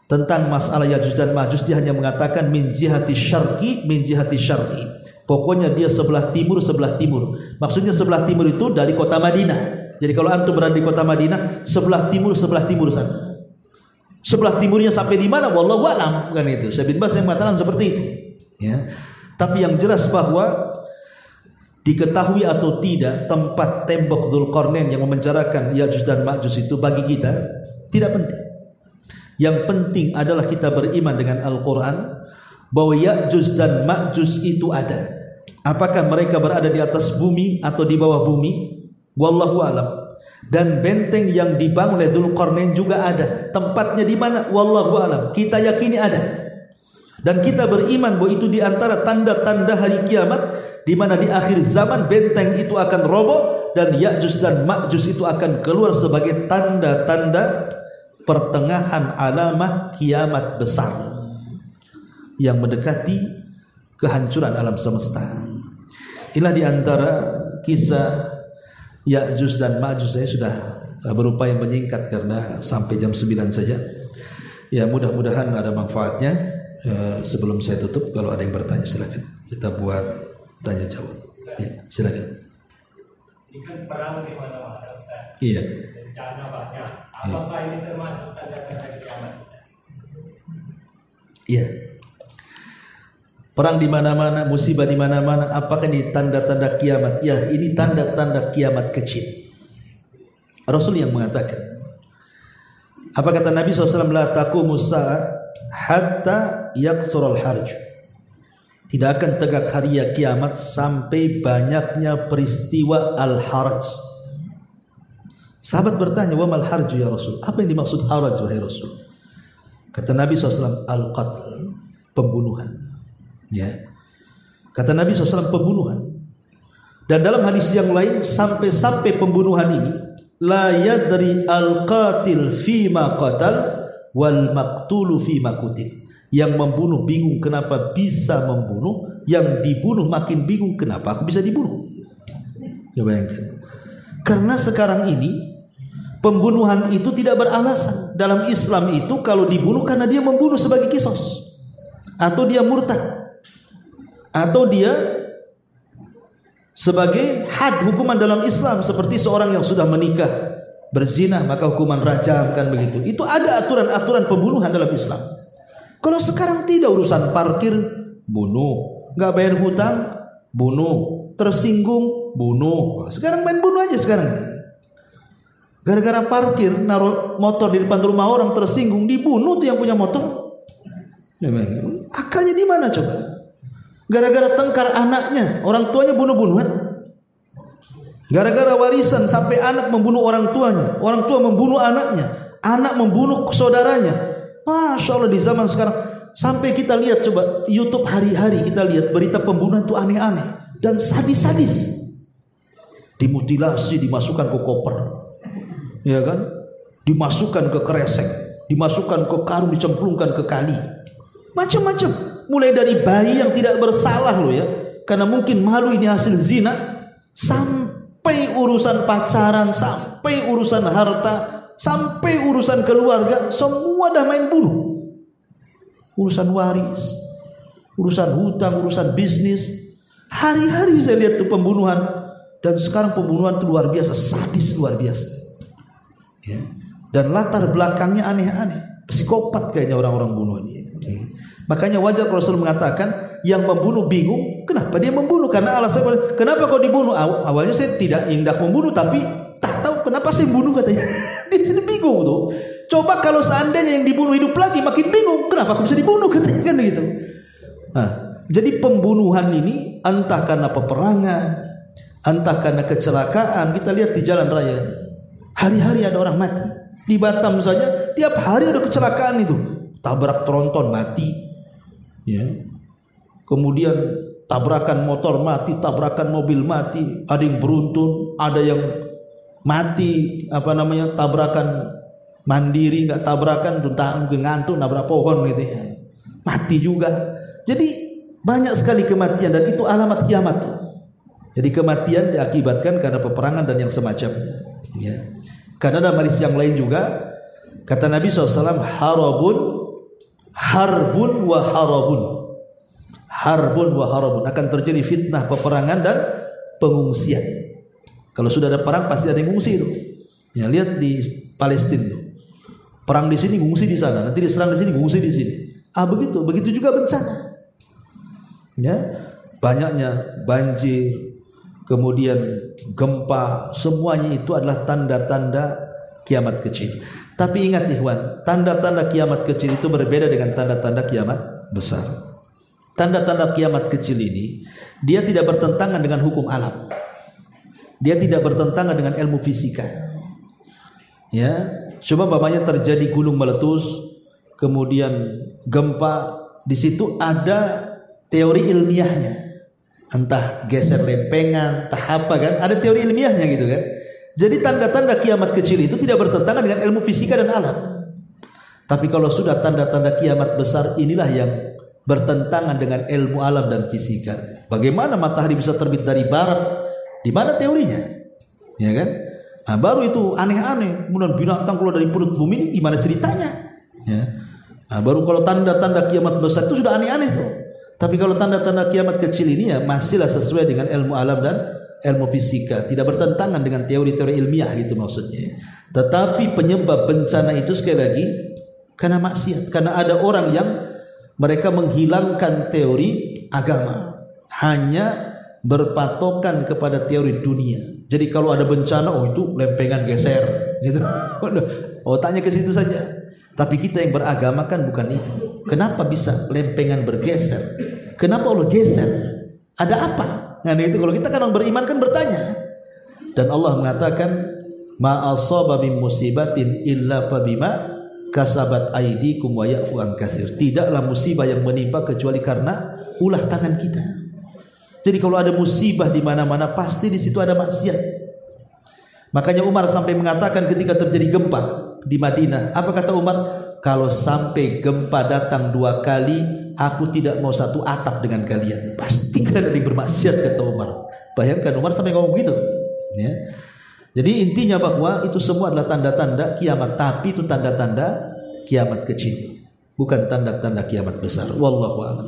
[SPEAKER 2] tentang masalah Ya'juj dan Ma'juj, dia hanya mengatakan min jihati syarqi, min jihati syarqi. Pokoknya dia sebelah timur. Maksudnya sebelah timur itu dari kota Madinah. Jadi kalau antum berada di kota Madinah, sebelah timur sana. Sebelah timurnya sampai di mana? Wallahu a'lam, kan itu. Syekh bin Baz yang mengatakan seperti itu. Ya. Tapi yang jelas bahwa diketahui atau tidak tempat tembok Dzulqarnain yang memenjarakan Ya'juj dan Ma'juj itu bagi kita tidak penting. Yang penting adalah kita beriman dengan Al-Quran bahwa Ya'juj dan Ma'juj itu ada. Apakah mereka berada di atas bumi atau di bawah bumi? Wallahu a'lam. Dan benteng yang dibangun oleh Dzulqarnain juga ada. Tempatnya di mana? Wallahu a'lam. Kita yakini ada. Dan kita beriman bahwa itu di antara tanda-tanda hari kiamat, di mana di akhir zaman benteng itu akan roboh dan Ya'juj dan Ma'juj itu akan keluar sebagai tanda-tanda pertengahan alamah kiamat besar yang mendekati kehancuran alam semesta. Inilah di antara kisah Ya'juj dan Ma'juj. Saya sudah berupaya menyingkat karena sampai jam 9 saja. Ya, mudah-mudahan ada manfaatnya. Sebelum saya tutup, kalau ada yang bertanya silakan. Kita buat tanya jawab. Ya, silakan.
[SPEAKER 1] Ini kan perang di mana-mana, Ustaz.
[SPEAKER 2] Iya.
[SPEAKER 1] Bencana banyak. Apakah ini termasuk tanda-tanda kiamat?
[SPEAKER 2] Iya. Perang di mana-mana, musibah di mana-mana, apakah ini tanda-tanda kiamat? Ya, ini tanda-tanda kiamat kecil. Rasul yang mengatakan. Apa kata Nabi SAW? La taqumu sa'ah hatta yakthurul harj. Tidak akan tegak hari kiamat sampai banyaknya peristiwa al-haraj. Sahabat bertanya, wa mal harj ya Rasul? Apa yang dimaksud haraj wahai Rasul? Kata Nabi SAW, al-qatl, pembunuhan. Ya. Kata Nabi SAW, pembunuhan. Dan dalam hadis yang lain, sampai pembunuhan ini, la yadri al-qatil fima qatal wal maqtulu fima qutil. Yang membunuh bingung kenapa bisa membunuh, yang dibunuh makin bingung kenapa aku bisa dibunuh. Ya, bayangkan. Karena sekarang ini pembunuhan itu tidak beralasan. Dalam Islam itu kalau dibunuh karena dia membunuh sebagai kisos, atau dia murtad, atau dia sebagai had hukuman dalam Islam, seperti seorang yang sudah menikah berzina maka hukuman rajam, kan begitu. Itu ada aturan-aturan pembunuhan dalam Islam. Kalau sekarang tidak, urusan parkir bunuh, nggak bayar hutang bunuh, tersinggung bunuh. Sekarang main bunuh aja sekarang. Gara-gara parkir naruh motor di depan rumah orang, tersinggung dibunuh tuh yang punya motor. Akalnya di mana coba? Gara-gara tengkar anaknya, orang tuanya bunuh-bunuhan. Gara-gara warisan sampai anak membunuh orang tuanya, orang tua membunuh anaknya, anak membunuh saudaranya. Masya Allah, di zaman sekarang sampai kita lihat, coba YouTube hari-hari kita lihat berita pembunuhan itu aneh-aneh dan sadis-sadis. Dimutilasi, dimasukkan ke koper, ya kan? Dimasukkan ke kresek, dimasukkan ke karung, dicemplungkan ke kali. Macam-macam. Mulai dari bayi yang tidak bersalah loh ya, karena mungkin malu ini hasil zina, sampai urusan pacaran, sampai urusan harta, sampai urusan keluarga, semua dah main bunuh. Urusan waris, urusan hutang, urusan bisnis. Hari-hari saya lihat tuh pembunuhan. Dan sekarang pembunuhan itu luar biasa, sadis luar biasa. Ya. Dan latar belakangnya aneh-aneh, psikopat kayaknya orang-orang bunuh ini. Makanya wajar kalau Rasul mengatakan yang membunuh bingung, kenapa dia membunuh? Karena alasan, kenapa kau dibunuh? Awalnya saya tidak hendak membunuh, tapi tak tahu kenapa saya bunuh, katanya. Dia sini bingung tuh. Coba kalau seandainya yang dibunuh hidup lagi, makin bingung, kenapa aku bisa dibunuh, katanya, kan begitu. Nah, jadi pembunuhan ini entah karena peperangan, entah karena kecelakaan. Kita lihat di jalan raya, hari-hari ada orang mati. Di Batam saja tiap hari ada kecelakaan itu. Tabrak tronton mati, ya. Kemudian tabrakan motor mati, tabrakan mobil mati. Ada yang beruntun, ada yang mati tabrakan mandiri, nggak tabrakan, mungkin ngantuk nabrak pohon gitu ya. Mati juga. Jadi banyak sekali kematian dan itu alamat kiamat. Jadi kematian diakibatkan karena peperangan dan yang semacamnya. Ya. Karena dalam hadis yang lain juga kata Nabi SAW, harbun wa harabun, akan terjadi fitnah, peperangan dan pengungsian. Kalau sudah ada perang pasti ada yang ngungsi itu. Ya, lihat di Palestina tuh. Perang di sini ngungsi di sana, nanti diserang di sini ngungsi di sini. Begitu juga bencana. Ya, banyaknya banjir, kemudian gempa, semuanya itu adalah tanda-tanda kiamat kecil. Tapi ingat ikhwan, tanda-tanda kiamat kecil itu berbeda dengan tanda-tanda kiamat besar. Tanda-tanda kiamat kecil ini dia tidak bertentangan dengan hukum alam. Dia tidak bertentangan dengan ilmu fisika. Ya, coba umpamanya terjadi gunung meletus, kemudian gempa, di situ ada teori ilmiahnya. Entah geser lempengan, entah apa kan, ada teori ilmiahnya gitu kan. Jadi tanda-tanda kiamat kecil itu tidak bertentangan dengan ilmu fisika dan alam. Tapi kalau sudah tanda-tanda kiamat besar, inilah yang bertentangan dengan ilmu alam dan fisika. Bagaimana matahari bisa terbit dari barat? Di mana teorinya? Ya kan? Nah, baru itu aneh-aneh. Kemudian binatang keluar dari perut bumi ini gimana ceritanya? Ya. Nah, baru kalau tanda-tanda kiamat besar itu sudah aneh-aneh tuh. Tapi kalau tanda-tanda kiamat kecil ini ya masihlah sesuai dengan ilmu alam dan ilmu fisika, tidak bertentangan dengan teori-teori ilmiah gitu maksudnya. Tetapi penyebab bencana itu sekali lagi karena maksiat, karena ada orang yang mereka menghilangkan teori agama, hanya berpatokan kepada teori dunia. Jadi kalau ada bencana, oh itu lempengan geser gitu. Otaknya ke situ saja. Tapi kita yang beragama kan bukan itu. Kenapa bisa lempengan bergeser? Kenapa Allah geser? Ada apa? Nah itu kalau kita kan orang beriman kan bertanya. Dan Allah mengatakan, ma asaba min musibatin illa fabima kasabat aydikum wa ya'fu an katsir. Tidaklah musibah yang menimpa kecuali karena ulah tangan kita. Jadi kalau ada musibah di mana-mana pasti di situ ada maksiat. Makanya Umar sampai mengatakan ketika terjadi gempa di Madinah, apa kata Umar? Kalau sampai gempa datang 2 kali, aku tidak mau satu atap dengan kalian. Pasti kalian ada yang bermaksiat, kata Umar. Bayangkan Umar sampai ngomong begitu. Ya. Jadi intinya bahwa itu semua adalah tanda-tanda kiamat, tapi itu tanda-tanda kiamat kecil, bukan tanda-tanda kiamat besar. Wallahu a'lam.